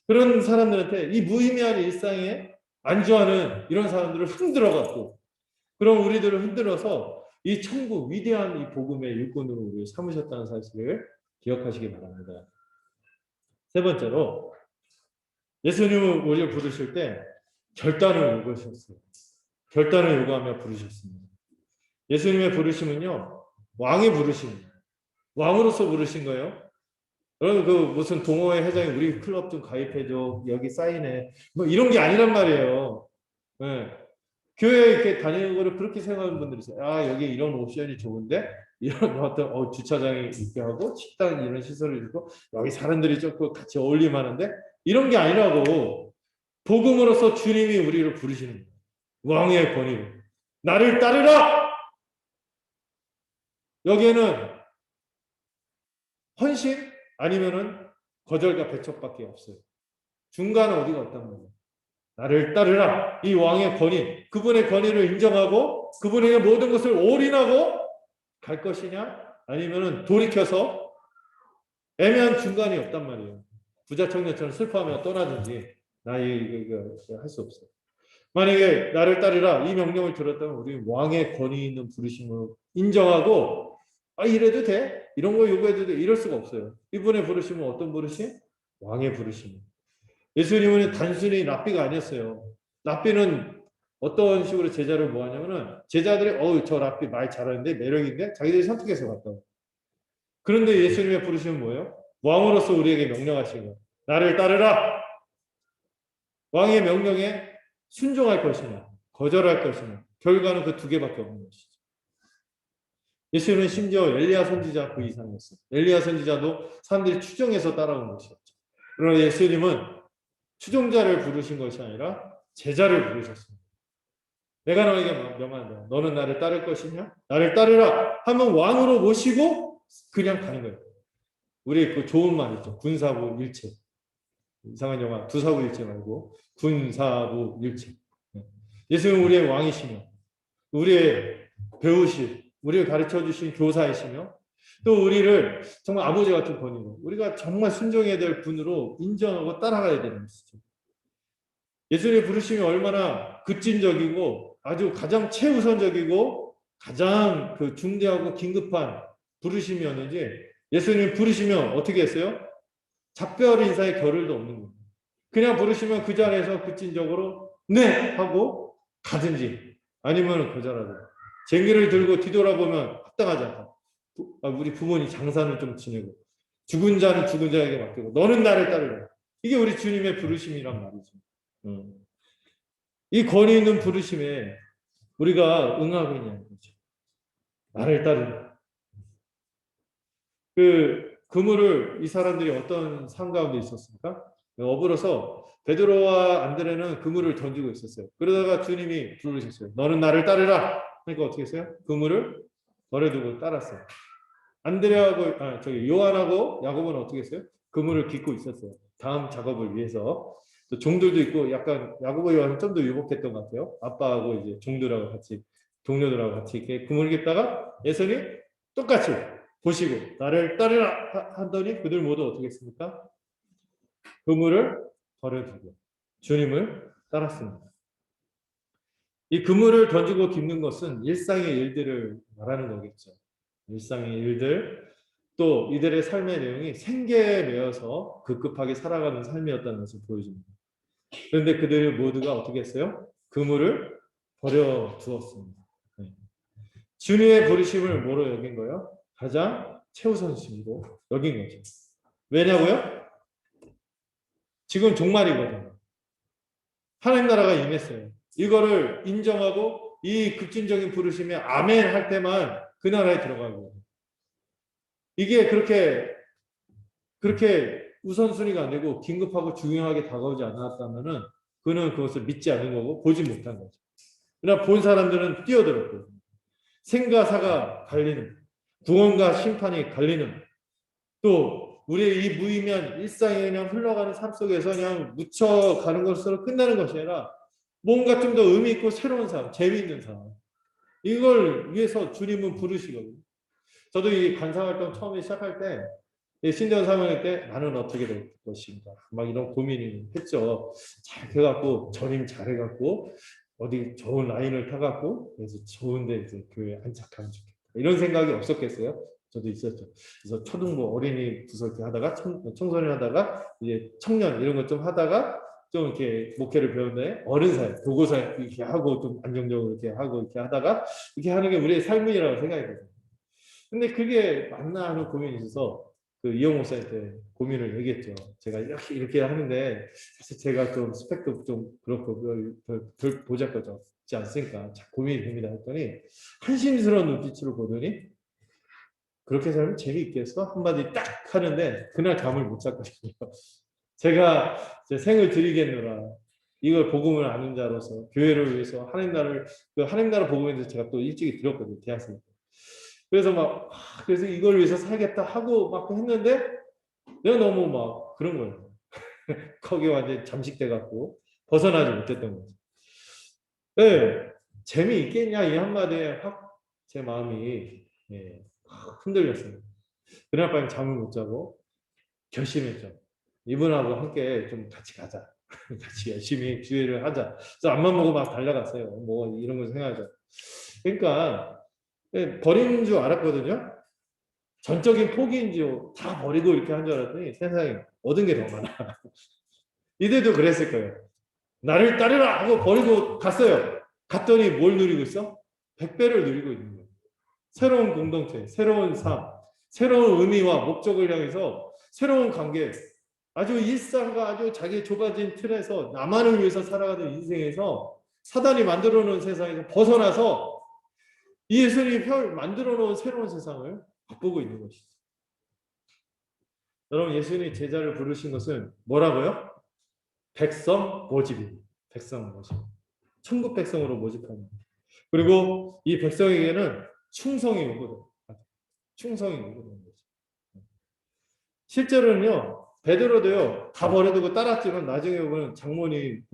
그런 사람들한테 이 무의미한 일상에 안주하는 이런 사람들을 흔들어갖고 그럼 우리들을 흔들어서 이 천국 위대한 이 복음의 일꾼으로 우리를 삼으셨다는 사실을 기억하시기 바랍니다. 세 번째로 예수님은 우리를 부르실 때 결단을 요구하셨어요. 결단을 요구하며 부르셨습니다. 예수님의 부르심은요, 왕의 부르심입니다. 왕으로서 부르신 거예요. 여러분, 그 무슨 동호회 회장이 우리 클럽 좀 가입해줘, 여기 사인해, 뭐 이런 게 아니란 말이에요. 네. 교회에 이렇게 다니는 거를 그렇게 생각하는 분들이 있어요. 아, 여기 이런 옵션이 좋은데, 이런 어떤 주차장이 있게 하고, 식당 이런 시설을 있고, 여기 사람들이 조금 같이 어울리면 하는데, 이런 게 아니라고, 복음으로서 주님이 우리를 부르시는 거예요. 왕의 권위로. 나를 따르라! 여기에는 헌신 아니면은 거절과 배척밖에 없어요. 중간은 어디가 없단 말이에요. 나를 따르라. 이 왕의 권위, 그분의 권위를 인정하고 그분에게 모든 것을 올인하고 갈 것이냐? 아니면은 돌이켜서 애매한 중간이 없단 말이에요. 부자 청년처럼 슬퍼하며 떠나든지 나 이거 할 수 없어요. 만약에 나를 따르라 이 명령을 들었다면 우리 왕의 권위 있는 부르심을 인정하고 아 이래도 돼? 이런 거 요구해도 돼? 이럴 수가 없어요. 이분의 부르심은 어떤 부르심? 왕의 부르심. 예수님은 단순히 랍비가 아니었어요. 랍비는 어떤 식으로 제자를 모았냐면은 제자들이 저 랍비 말 잘하는데 매력인데 자기들이 선택해서 갔다고. 그런데 예수님의 부르심은 뭐예요? 왕으로서 우리에게 명령하신 거예요. 나를 따르라. 왕의 명령에 순종할 것이냐 거절할 것이냐 결과는 그 두 개밖에 없는 것이죠. 예수님은 심지어 엘리야 선지자 그 이상이었어요. 엘리야 선지자도 사람들이 추종해서 따라온 것이었죠. 그러나 예수님은 추종자를 부르신 것이 아니라 제자를 부르셨습니다. 내가 너에게 명한다. 너는 나를 따를 것이냐? 나를 따르라 하면 왕으로 모시고 그냥 가는 거예요. 우리 그 좋은 말 있죠. 군사부 일체. 이상한 영화 두사부 일체 말고 군사부 일체. 예수님은 우리의 왕이시며 우리의 배우시 우리를 가르쳐 주신 교사이시며 또 우리를 정말 아버지 같은 권위로 우리가 정말 순종해야 될 분으로 인정하고 따라가야 되는 것이죠. 예수님의 부르심이 얼마나 급진적이고 아주 가장 최우선적이고 가장 그 중대하고 긴급한 부르심이었는지 예수님 부르시면 어떻게 했어요? 작별 인사의 겨를도 없는 거예요. 그냥 부르시면 그 자리에서 급진적으로 네 하고 가든지 아니면 거절하든지 쟁기를 들고 뒤돌아보면 합당하지 않다. 우리 부모님 장사는 좀 지내고 죽은 자는 죽은 자에게 맡기고 너는 나를 따르라. 이게 우리 주님의 부르심이란 말이죠. 이 권위 있는 부르심에 우리가 응하고 있냐는 거죠. 나를 따르라. 그 그물을 이 사람들이 어떤 삶 가운데 있었습니까? 어부로서 베드로와 안드레는 그물을 던지고 있었어요. 그러다가 주님이 부르셨어요. 너는 나를 따르라. 그러니까 어떻게 했어요? 그물을 버려두고 따랐어요. 안드레하고 요한하고 야곱은 어떻게 했어요? 그물을 깃고 있었어요. 다음 작업을 위해서. 또 종들도 있고 약간 야곱과 요한은 좀 더 유복했던 것 같아요. 아빠하고 이제 종들하고 같이 동료들하고 같이 이렇게 그물을 깃다가 예수님 똑같이 보시고 나를 따르라 하더니 그들 모두 어떻게 했습니까? 그물을 버려두고 주님을 따랐습니다. 이 그물을 던지고 깁는 것은 일상의 일들을 말하는 거겠죠. 일상의 일들, 또 이들의 삶의 내용이 생계에 매여서 급급하게 살아가는 삶이었다는 것을 보여줍니다. 그런데 그들 모두가 어떻게 했어요? 그물을 버려두었습니다. 네. 주님의 부르심을 뭐로 여긴 거예요? 가장 최우선순위로 여긴 거죠. 왜냐고요? 지금 종말이거든요. 하나님 나라가 임했어요. 이거를 인정하고 이 급진적인 부르심에 아멘 할 때만 그 나라에 들어가고 이게 그렇게 우선순위가 안 되고 긴급하고 중요하게 다가오지 않았다면은 그는 그것을 믿지 않은 거고 보지 못한 거죠. 그러나 본 사람들은 뛰어들었고 생과 사가 갈리는 구원과 심판이 갈리는 또 우리의 이 무의미한 일상에 그냥 흘러가는 삶 속에서 그냥 묻혀가는 것으로 끝나는 것이 아니라 뭔가 좀 더 의미 있고 새로운 삶, 재미있는 삶 이걸 위해서 주님은 부르시거든요. 저도 이 간사활동 처음에 시작할 때 신대원 사모님 때 나는 어떻게 될 것인가 막 이런 고민을 했죠. 잘 해갖고 전임 잘해갖고 어디 좋은 라인을 타갖고 그래서 좋은데 이제 교회에 안착하면 좋겠다 이런 생각이 없었겠어요? 저도 있었죠. 그래서 초등부 어린이 부서 이렇게 하다가 청소년 하다가 이제 청년 이런 것 좀 하다가 좀 이렇게 목회를 배우는데 어른 사이, 보고사 이렇게 하고 좀 안정적으로 이렇게 하고 이렇게 하다가 이렇게 하는 게 우리의 삶이라고 생각이 들어요. 근데 그게 맞나 하는 고민이 있어서 그 이용 목사한테 고민을 얘기했죠. 제가 이렇게 하는데 사실 제가 좀 스펙도 좀 그렇고 별 보잘것없지 않습니까? 참 고민이 됩니다 했더니 한심스러운 눈빛으로 보더니 그렇게 살면 재미있겠어? 한마디 딱 하는데 그날 감을 못 잡거든요. 제가 제 생을 드리겠노라. 이걸 복음을 아는 자로서 교회를 위해서 하나님 나라를 그 하나님 나라 복음에서 제가 또 일찍이 들었거든요. 대학생 때. 그래서 그래서 이걸 위해서 살겠다 하고 막 했는데 내가 너무 막 그런 거예요. 거기 완전 잠식돼 갖고 벗어나지 못했던 거죠. 네, 재미있겠냐 이 한마디에 확 제 마음이 확 흔들렸어요. 그날 밤에 잠을 못 자고 결심했죠. 이분하고 함께 좀 같이 가자. 같이 열심히 주의를 하자. 그래서 앞만 보고 막 달려갔어요. 뭐 이런 걸 생각하죠. 그러니까 버린 줄 알았거든요. 전적인 포기인 줄 다 버리고 이렇게 한 줄 알았더니 세상에 얻은 게 더 많아. 이들도 그랬을 거예요. 나를 따르라 하고 버리고 갔어요. 갔더니 뭘 누리고 있어? 100배를 누리고 있는 거예요. 새로운 공동체, 새로운 삶, 새로운 의미와 목적을 향해서 새로운 관계, 아주 일상과 아주 자기 좁아진 틀에서 나만을 위해서 살아가는 인생에서 사단이 만들어 놓은 세상에서 벗어나서 이 예수님이 만들어 놓은 새로운 세상을 바꾸고 있는 것이죠. 여러분, 예수님이 제자를 부르신 것은 뭐라고요? 백성 모집입니다. 백성 모집. 천국 백성으로 모집합니다. 그리고 이 백성에게는 충성이 요구돼요. 충성이 요구되는 거죠. 실제로는요, 베드로도요, 다 버려두고 따랐지만 나중에 보면 장모님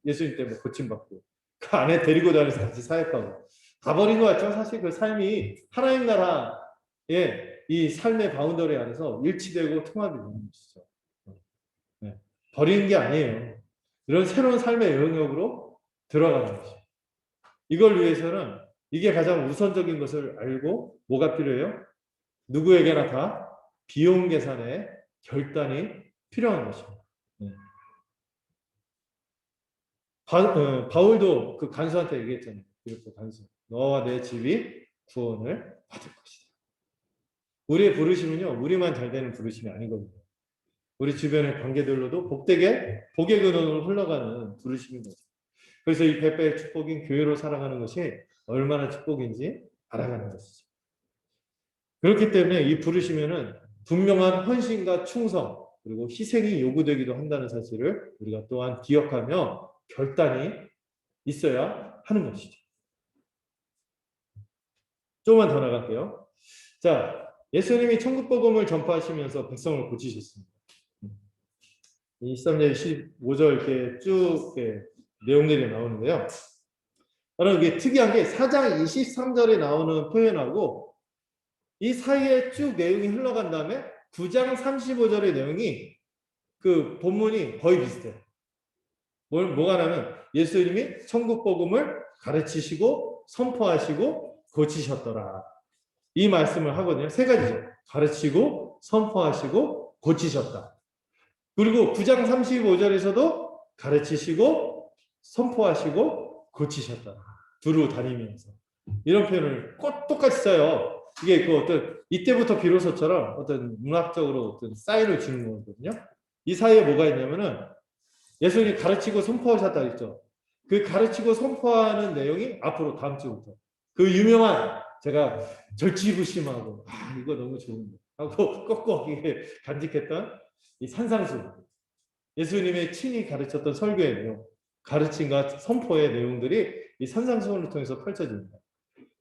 예수님 때문에 고침받고 그 안에 데리고 다니면서 같이 사역하고 다 버린 것 같죠? 사실 그 삶이 하나님 나라의 이 삶의 바운더리 안에서 일치되고 통합이 되는 것이죠. 네. 버리는 게 아니에요. 이런 새로운 삶의 영역으로 들어가는 것이죠. 이걸 위해서는 이게 가장 우선적인 것을 알고 뭐가 필요해요? 누구에게나 다 비용 계산의 결단이 필요한 것입니다. 네. 바울도 그 간수한테 얘기했잖아요. 이렇게 간수. 너와 내 집이 구원을 받을 것이다. 우리의 부르심은요, 우리만 잘 되는 부르심이 아니거든요. 우리 주변의 관계들로도 복의 근원으로 흘러가는 부르심인 거죠. 그래서 이 백배의 축복인 교회로 살아가는 것이 얼마나 축복인지 알아가는 것이죠. 그렇기 때문에 이 부르심에는 분명한 헌신과 충성 그리고 희생이 요구되기도 한다는 사실을 우리가 또한 기억하며 결단이 있어야 하는 것이죠. 조금만 더 나갈게요. 자, 예수님이 천국 복음을 전파하시면서 백성을 고치셨습니다. 23절, 15절 이렇게 쭉 내용들이 나오는데요. 저는 이게 특이한 게 4장 23절에 나오는 표현하고 이 사이에 쭉 내용이 흘러간 다음에 9장 35절의 내용이 그 본문이 거의 비슷해요. 뭐가 나면 예수님이 천국 복음을 가르치시고 선포하시고 고치셨더라. 이 말씀을 하거든요. 세 가지죠. 가르치고 선포하시고 고치셨다. 그리고 9장 35절에서도 가르치시고 선포하시고 고치셨다. 두루 다니면서. 이런 표현을 꼭 똑같이 써요. 이게 그 어떤 이때부터 비로소처럼 어떤 문학적으로 어떤 사인을 주는 거거든요. 이 사이에 뭐가 있냐면은 예수님이 가르치고 선포하셨다 했죠. 그 가르치고 선포하는 내용이 앞으로 다음 주부터 그 유명한 제가 절치부심하고 이거 너무 좋은데 하고 꼭꼭 이게 간직했던 이 산상수 예수님의 친히 가르쳤던 설교의 내용 가르침과 선포의 내용들이 이 산상수훈을 통해서 펼쳐집니다.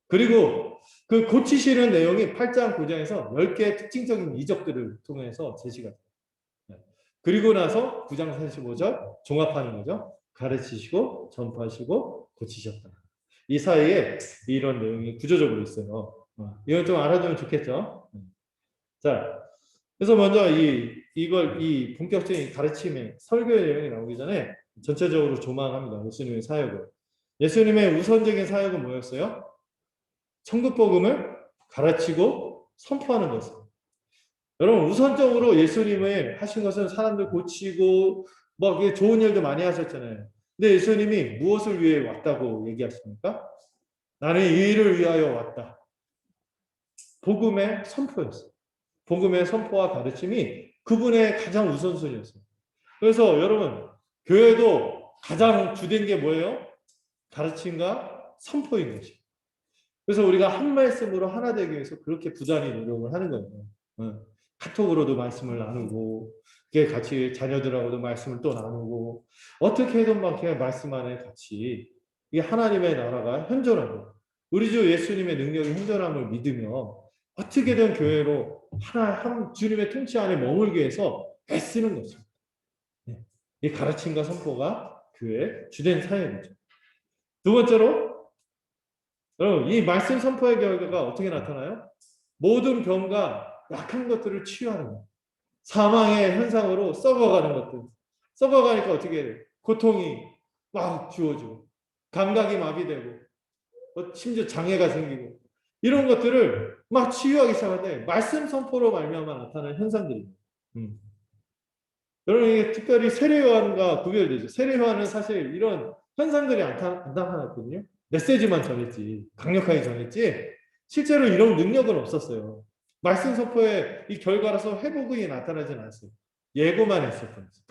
그리고 그 고치시는 내용이 8장 9장에서 10개의 특징적인 이적들을 통해서 제시가 돼요. 그리고 나서 9장 45절 종합하는 거죠. 가르치시고 전파하시고 고치셨다. 이 사이에 이런 내용이 구조적으로 있어요. 이건 좀 알아두면 좋겠죠. 자, 그래서 먼저 이 본격적인 가르침의 설교의 내용이 나오기 전에 전체적으로 조망합니다. 예수님의 사역을. 예수님의 우선적인 사역은 뭐였어요? 천국 복음을 가르치고 선포하는 것입니다. 여러분 우선적으로 예수님의 하신 것은 사람들 고치고 뭐 좋은 일도 많이 하셨잖아요. 근데 예수님이 무엇을 위해 왔다고 얘기하십니까? 나는 이 일을 위하여 왔다. 복음의 선포였어요. 복음의 선포와 가르침이 그분의 가장 우선순위였어요. 그래서 여러분, 교회도 가장 주된 게 뭐예요? 가르침과 선포인 것이에요. 그래서 우리가 한 말씀으로 하나 되기 위해서 그렇게 부단히 노력을 하는 거예요. 카톡으로도 말씀을 나누고, 같이 자녀들하고도 말씀을 또 나누고, 어떻게든 막 말씀 안에 같이 이 하나님의 나라가 현존하고, 우리 주 예수님의 능력이 현존함을 믿으며 어떻게든 교회로 한 주님의 통치 안에 머물기 위해서 애쓰는 거죠. 이 가르침과 선포가 교회의 주된 사역이죠. 두 번째로, 여러분, 이 말씀 선포의 결과가 어떻게 나타나요? 모든 병과 약한 것들을 치유하는 거예요. 사망의 현상으로 썩어가는 것들. 썩어가니까 어떻게 해요? 고통이 막 주어지고, 감각이 마비되고, 심지어 장애가 생기고, 이런 것들을 막 치유하기 시작하는데, 말씀 선포로 말미암아 나타나는 현상들입니다. 여러분, 이게 특별히 세례요한과 구별되죠. 세례요한은 사실 이런 현상들이 안 나타났거든요. 메시지만 전했지, 강력하게 전했지, 실제로 이런 능력은 없었어요. 말씀 선포의 이 결과라서 회복이 나타나진 않았어요. 예고만 했었던 거죠.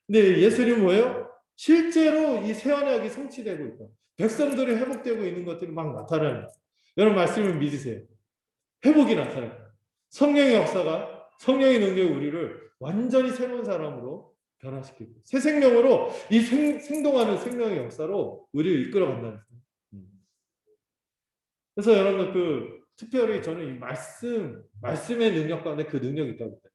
근데 예수님은 뭐예요? 실제로 이 새 언약이 성취되고 있다. 백성들이 회복되고 있는 것들이 막 나타나는 거예요. 여러분 말씀을 믿으세요. 회복이 나타날 거예요. 성령의 역사가, 성령의 능력이 우리를 완전히 새로운 사람으로 변화시키고 새 생명으로 이 생동하는 생명의 역사로 우리를 이끌어간다는 거예요. 그래서 여러분 특별히 저는 이 말씀의 능력 가운데 그 능력이 있다고 봐요.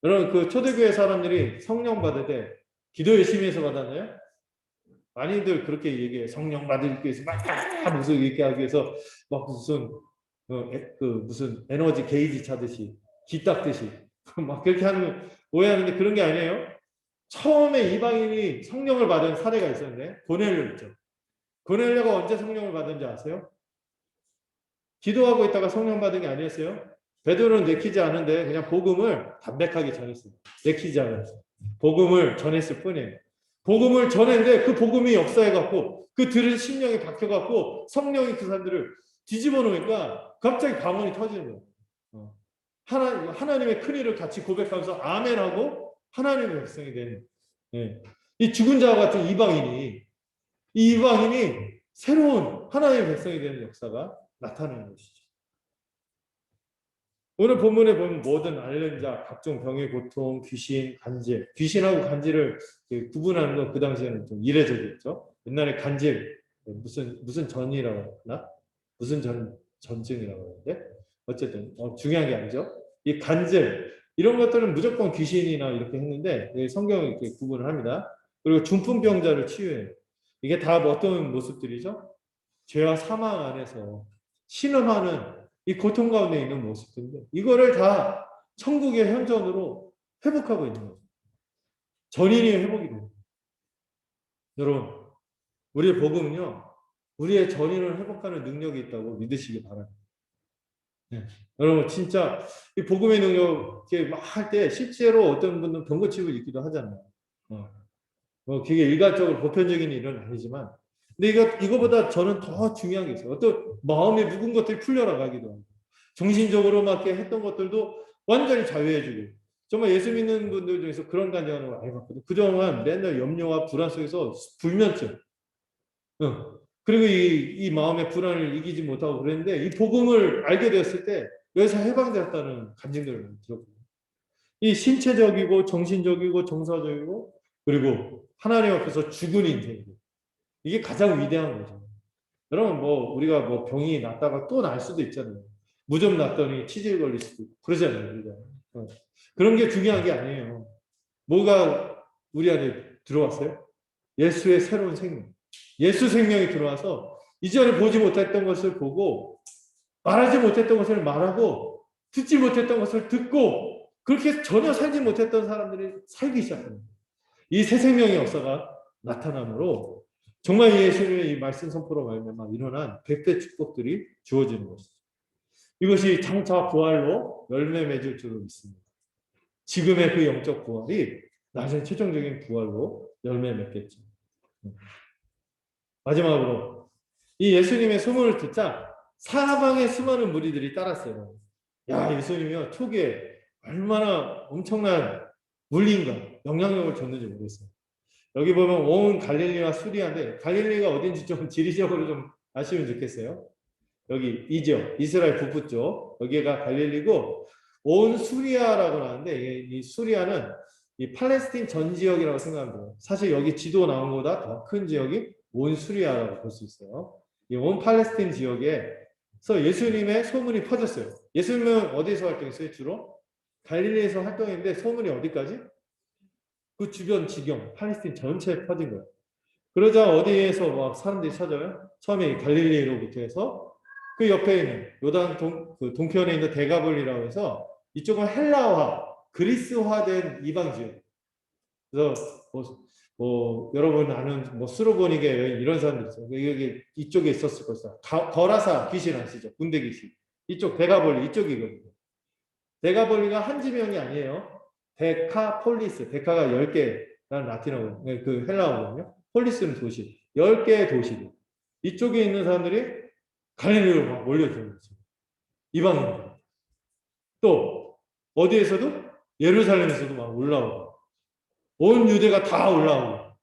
여러분 초대교회 사람들이 성령 받을 때 기도 열심히 해서 받았나요? 많이들 그렇게 얘기해요. 성령 받기 위해서 막 무슨 이렇게 하기 위해서 막 무슨 에너지 게이지 차듯이 기 닦듯이 막 그렇게 오해하는데 그런 게 아니에요. 처음에 이방인이 성령을 받은 사례가 있었는데 고넬료 있죠. 고넬료가 언제 성령을 받은지 아세요? 기도하고 있다가 성령 받은 게 아니었어요. 베드로는 내키지 않은데 그냥 복음을 담백하게 전했어요. 내키지 않았어요. 복음을 전했을 뿐이에요. 복음을 전했는데 그 복음이 역사해갖고 그 들은 심령이 박혀갖고 성령이 그 사람들을 뒤집어 놓으니까 갑자기 방언이 터지는 거예요. 하나님의 큰일을 같이 고백하면서 아멘하고 하나님의 백성이 되는. 예. 이 죽은 자와 같은 이방인이 새로운 하나님의 백성이 되는 역사가 나타나는 것이죠. 오늘 본문에 보면 모든 앓는 자, 각종 병의 고통, 귀신, 간질. 귀신하고 간질을 구분하는 건 그 당시에는 좀 이례적이었죠. 옛날에 간질, 무슨 전이라고 하나? 무슨 전증이라고 하는데? 어쨌든, 중요한 게 아니죠. 이 간질, 이런 것들은 무조건 귀신이나 이렇게 했는데, 성경은 이렇게 구분을 합니다. 그리고 중풍병자를 치유해요. 이게 다 어떤 모습들이죠? 죄와 사망 안에서 신음하는 이 고통 가운데 있는 모습인데 이거를 다 천국의 현존으로 회복하고 있는 거죠. 전인이 회복이 됩니다. 여러분, 우리의 복음은요, 우리의 전인을 회복하는 능력이 있다고 믿으시기 바랍니다. 네. 여러분, 진짜 이 복음의 능력 막 할 때 실제로 어떤 분은 병고침을 입기도 하잖아요. 그게 일괄적으로 보편적인 일은 아니지만 근데 이거보다 저는 더 중요한 게 있어요. 어떤 마음에 묵은 것들이 풀려나가기도 하고, 정신적으로 막 했던 것들도 완전히 자유해지고, 정말 예수 믿는 분들 중에서 그런 간증하는 걸 많이 봤거든요. 그동안 맨날 염려와 불안 속에서 불면증, 그리고 이 마음의 불안을 이기지 못하고 그랬는데, 이 복음을 알게 되었을 때, 여기서 해방되었다는 간증들을 많이 들었거든요. 이 신체적이고, 정신적이고, 정서적이고, 그리고 하나님 앞에서 죽은 인생이고, 이게 가장 위대한 거죠. 여러분, 우리가 병이 났다가 또 날 수도 있잖아요. 무좀 났더니 치질 걸릴 수도 있고, 그러잖아요, 우리가. 그런 게 중요한 게 아니에요. 뭐가 우리 안에 들어왔어요? 예수의 새로운 생명. 예수 생명이 들어와서 이전에 보지 못했던 것을 보고, 말하지 못했던 것을 말하고, 듣지 못했던 것을 듣고, 그렇게 전혀 살지 못했던 사람들이 살기 시작합니다. 이 새 생명의 역사가 나타나므로 정말 예수님의 이 말씀 선포로 말미암아 일어난 100배 축복들이 주어지는 것이죠. 이것이 장차 부활로 열매 맺을 줄로 믿습니다. 지금의 그 영적 부활이 나중에 최종적인 부활로 열매 맺겠죠. 마지막으로 이 예수님의 소문을 듣자 사방에 수많은 무리들이 따랐어요. 야, 예수님이요 초기에 얼마나 엄청난 물리인가 영향력을 줬는지 모르겠어요. 여기 보면 온 갈릴리와 수리아인데 갈릴리가 어딘지 좀 지리적으로 좀 아시면 좋겠어요. 여기 이죠. 이스라엘 북부 쪽. 여기가 갈릴리고 온 수리아라고 하는데 이 수리아는 이 팔레스틴 전 지역이라고 생각하면 돼요. 사실 여기 지도 나온 것보다 더 큰 지역이 온 수리아라고 볼 수 있어요. 이 온 팔레스틴 지역에서 예수님의 소문이 퍼졌어요. 예수님은 어디서 활동했어요? 주로 갈릴리에서 활동했는데 소문이 어디까지? 그 주변 지경, 팔레스틴 전체에 퍼진 거예요. 그러자 어디에서 막 사람들이 찾아요? 처음에 갈릴리로부터 해서 그 옆에 있는 요단 그 동편에 있는 데가볼리라고 해서 이쪽은 헬라화, 그리스화된 이방 지역. 그래서 뭐 여러분 아는 뭐 스로보니게 이런 사람들 있어요. 여기 이쪽에 있었을 것이다. 거라사 귀신 아시죠? 군대 귀신. 이쪽 데가볼리 이쪽이거든요. 데가볼리가 한 지명이 아니에요. 데카폴리스, 데카가 10개라는 라틴어고 그 헬라어거든요. 폴리스는 도시. 10개의 도시. 이쪽에 있는 사람들이 갈릴리로 막 몰려드는 거죠. 이방인들. 또 어디에서도 예루살렘에서도 막 올라오고 온 유대가 다 올라오고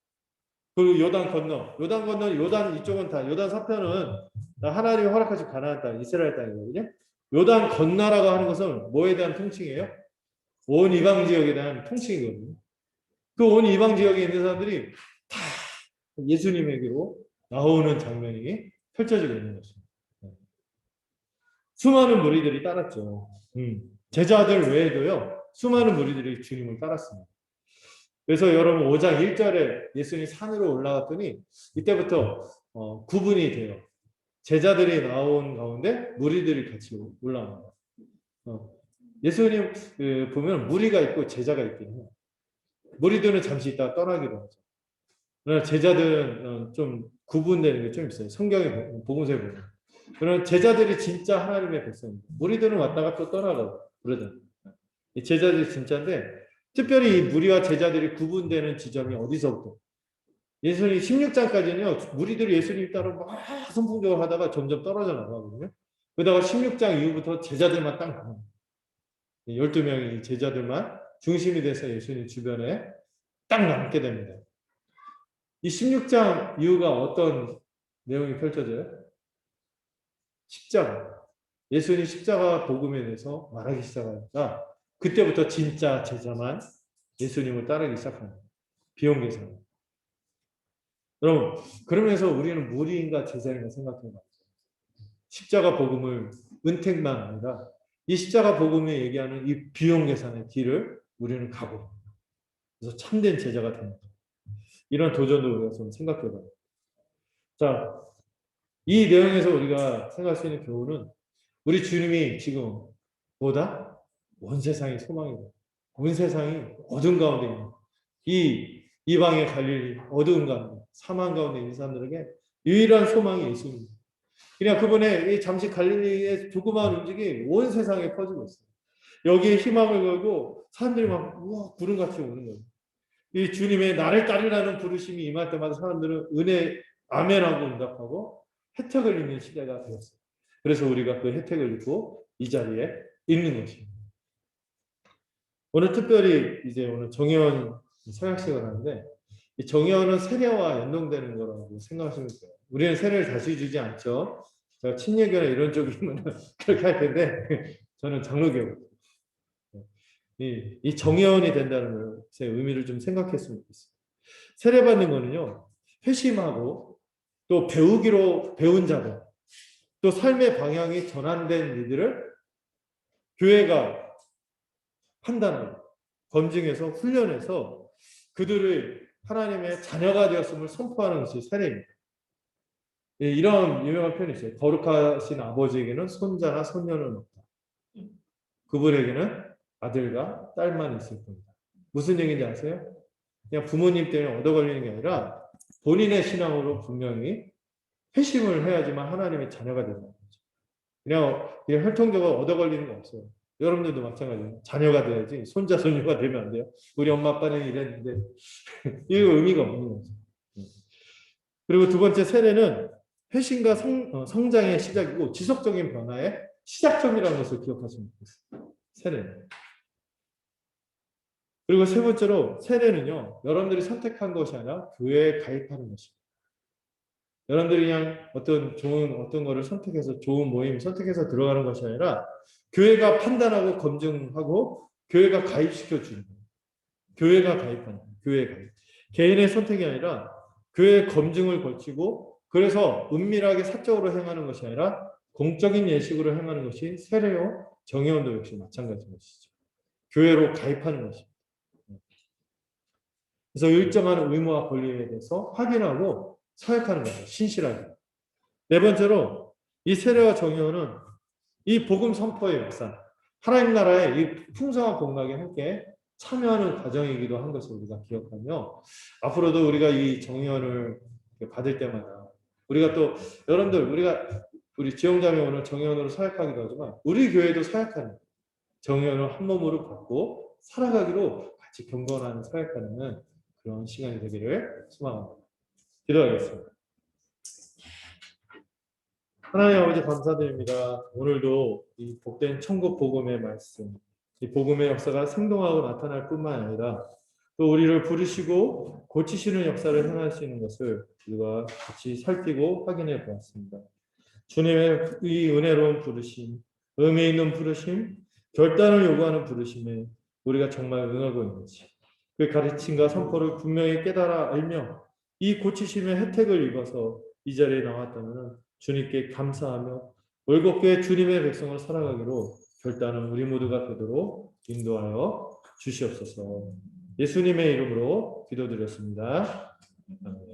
그리고 요단 건너 요단 이쪽은 다 요단 서편은 하나님이 허락하신 가나안 땅 이스라엘 땅이거든요. 요단 건너라고 하는 것은 뭐에 대한 통칭이에요? 온 이방 지역에 대한 통칭이거든요. 그 온 이방 지역에 있는 사람들이 다 예수님에게로 나오는 장면이 펼쳐지고 있는 것입니다. 수많은 무리들이 따랐죠. 제자들 외에도요. 수많은 무리들이 주님을 따랐습니다. 그래서 여러분 5장 1절에 예수님이 산으로 올라갔더니 이때부터 구분이 돼요. 제자들이 나온 가운데 무리들이 같이 올라옵니다. 예수님 보면 무리가 있고 제자가 있긴 해요. 무리들은 잠시 있다가 떠나기로 하죠. 그러나 제자들은 좀 구분되는 게 좀 있어요. 성경에 복음서에 보면. 그러나 제자들이 진짜 하나님의 백성입니다. 무리들은 왔다가 또 떠나가고 그러잖아요. 제자들이 진짜인데 특별히 이 무리와 제자들이 구분되는 지점이 어디서부터? 예수님 16장까지는요. 무리들이 예수님 따라 막 선풍적으로 하다가 점점 떨어져 나가거든요. 그러다가 16장 이후부터 제자들만 딱 남아요. 12명이 제자들만 중심이 돼서 예수님 주변에 딱 남게 됩니다. 이 16장 이후가 어떤 내용이 펼쳐져요? 십자가. 예수님 십자가 복음에 대해서 말하기 시작하니까 그때부터 진짜 제자만 예수님을 따르기 시작합니다. 비용계산. 여러분, 그러면서 우리는 무리인가 제자인가 생각해봐요. 십자가 복음을 은택만 아니라 이 십자가 복음에 얘기하는 이 비용계산의 길을 우리는 가고 그래서 참된 제자가 됩니다. 이런 도전도 우리가 좀 생각해봐요. 자, 이 내용에서 우리가 생각할 수 있는 교훈은 우리 주님이 지금 보다 온 세상이 소망이다. 온 세상이 어둠 가운데 있는 이 이방의 갈릴리 어두운 가운데 사망 가운데 있는 사람들에게 유일한 소망이 예수입니다. 그냥 그분의 이 잠시 갈릴리의 조그마한 움직임이 온 세상에 퍼지고 있어요. 여기에 희망을 걸고 사람들이 막 우와 구름같이 오는 거예요. 이 주님의 나를 따르라는 부르심이 임할 때마다 사람들은 은혜 아멘하고 응답하고 혜택을 입는 시대가 되었어요. 그래서 우리가 그 혜택을 입고 이 자리에 있는 것입니다. 오늘 특별히 이제 오늘 정혜원 서약식을 하는데 이 정혜원은 세례와 연동되는 거라고 생각하시면 돼요. 우리는 세례를 다시 주지 않죠. 제가 친예교나 이런 쪽이면 그렇게 할 텐데 저는 장로교거든요. 이 정혜원이 된다는 것의 의미를 좀 생각했으면 좋겠어요. 세례받는 거는요. 회심하고 또 배우기로 배운 자들 또 삶의 방향이 전환된 이들을 교회가 판단하고 검증해서 훈련해서 그들의 하나님의 자녀가 되었음을 선포하는 것이 세례입니다. 이런 유명한 표현이 있어요. 거룩하신 아버지에게는 손자나 손녀는 없다. 그분에게는 아들과 딸만 있을 겁니다. 무슨 얘기인지 아세요? 그냥 부모님 때문에 얻어 걸리는 게 아니라 본인의 신앙으로 분명히 회심을 해야지만 하나님의 자녀가 된다는 거죠. 그냥 혈통적으로 얻어 걸리는 거 없어요. 여러분들도 마찬가지예요. 자녀가 돼야지 손자 손녀가 되면 안 돼요. 우리 엄마 아빠는 이랬는데 이거 의미가 없는 거죠. 그리고 두 번째 세례는 회심과 성장의 시작이고 지속적인 변화의 시작점이라는 것을 기억하시면 좋겠어요. 세례는. 그리고 세 번째로 세례는요. 여러분들이 선택한 것이 아니라 교회에 가입하는 것입니다. 여러분들이 그냥 어떤 거를 선택해서 좋은 모임 선택해서 들어가는 것이 아니라 교회가 판단하고 검증하고 교회가 가입시켜 주는 거예요. 교회가 가입하는 거예요. 교회 가입. 개인의 선택이 아니라 교회 검증을 거치고 그래서 은밀하게 사적으로 행하는 것이 아니라 공적인 예식으로 행하는 것이 세례요 정예원도 역시 마찬가지인 것이죠. 교회로 가입하는 것입니다. 그래서 일정한 의무와 권리에 대해서 확인하고 서약하는 거죠. 신실하게. 네 번째로 이 세례와 정예원은 이 복음 선포의 역사, 하나님 나라의 이 풍성한 복락에 함께 참여하는 과정이기도 한 것을 우리가 기억하며 앞으로도 우리가 이 정의원을 받을 때마다 우리가 또 여러분들 우리 지영자매 오늘 정의원으로 사역하기도 하지만 우리 교회도 사역하는 정의원을 한 몸으로 받고 살아가기로 같이 경건하는 사역하는 그런 시간이 되기를 소망합니다. 기도하겠습니다. 하나님 아버지 감사드립니다. 오늘도 이 복된 천국 복음의 말씀, 이 복음의 역사가 생동하고 나타날 뿐만 아니라 또 우리를 부르시고 고치시는 역사를 행할 수 있는 것을 우리가 같이 살피고 확인해 보았습니다. 주님의 이 은혜로운 부르심, 의미 있는 부르심, 결단을 요구하는 부르심에 우리가 정말 응하고 있는지 그 가르침과 선포를 분명히 깨달아 알며 이 고치심의 혜택을 입어서 이 자리에 나왔다면 주님께 감사하며 올곧게 주님의 백성을 살아가기로 결단은 우리 모두가 되도록 인도하여 주시옵소서. 예수님의 이름으로 기도드렸습니다. 아멘.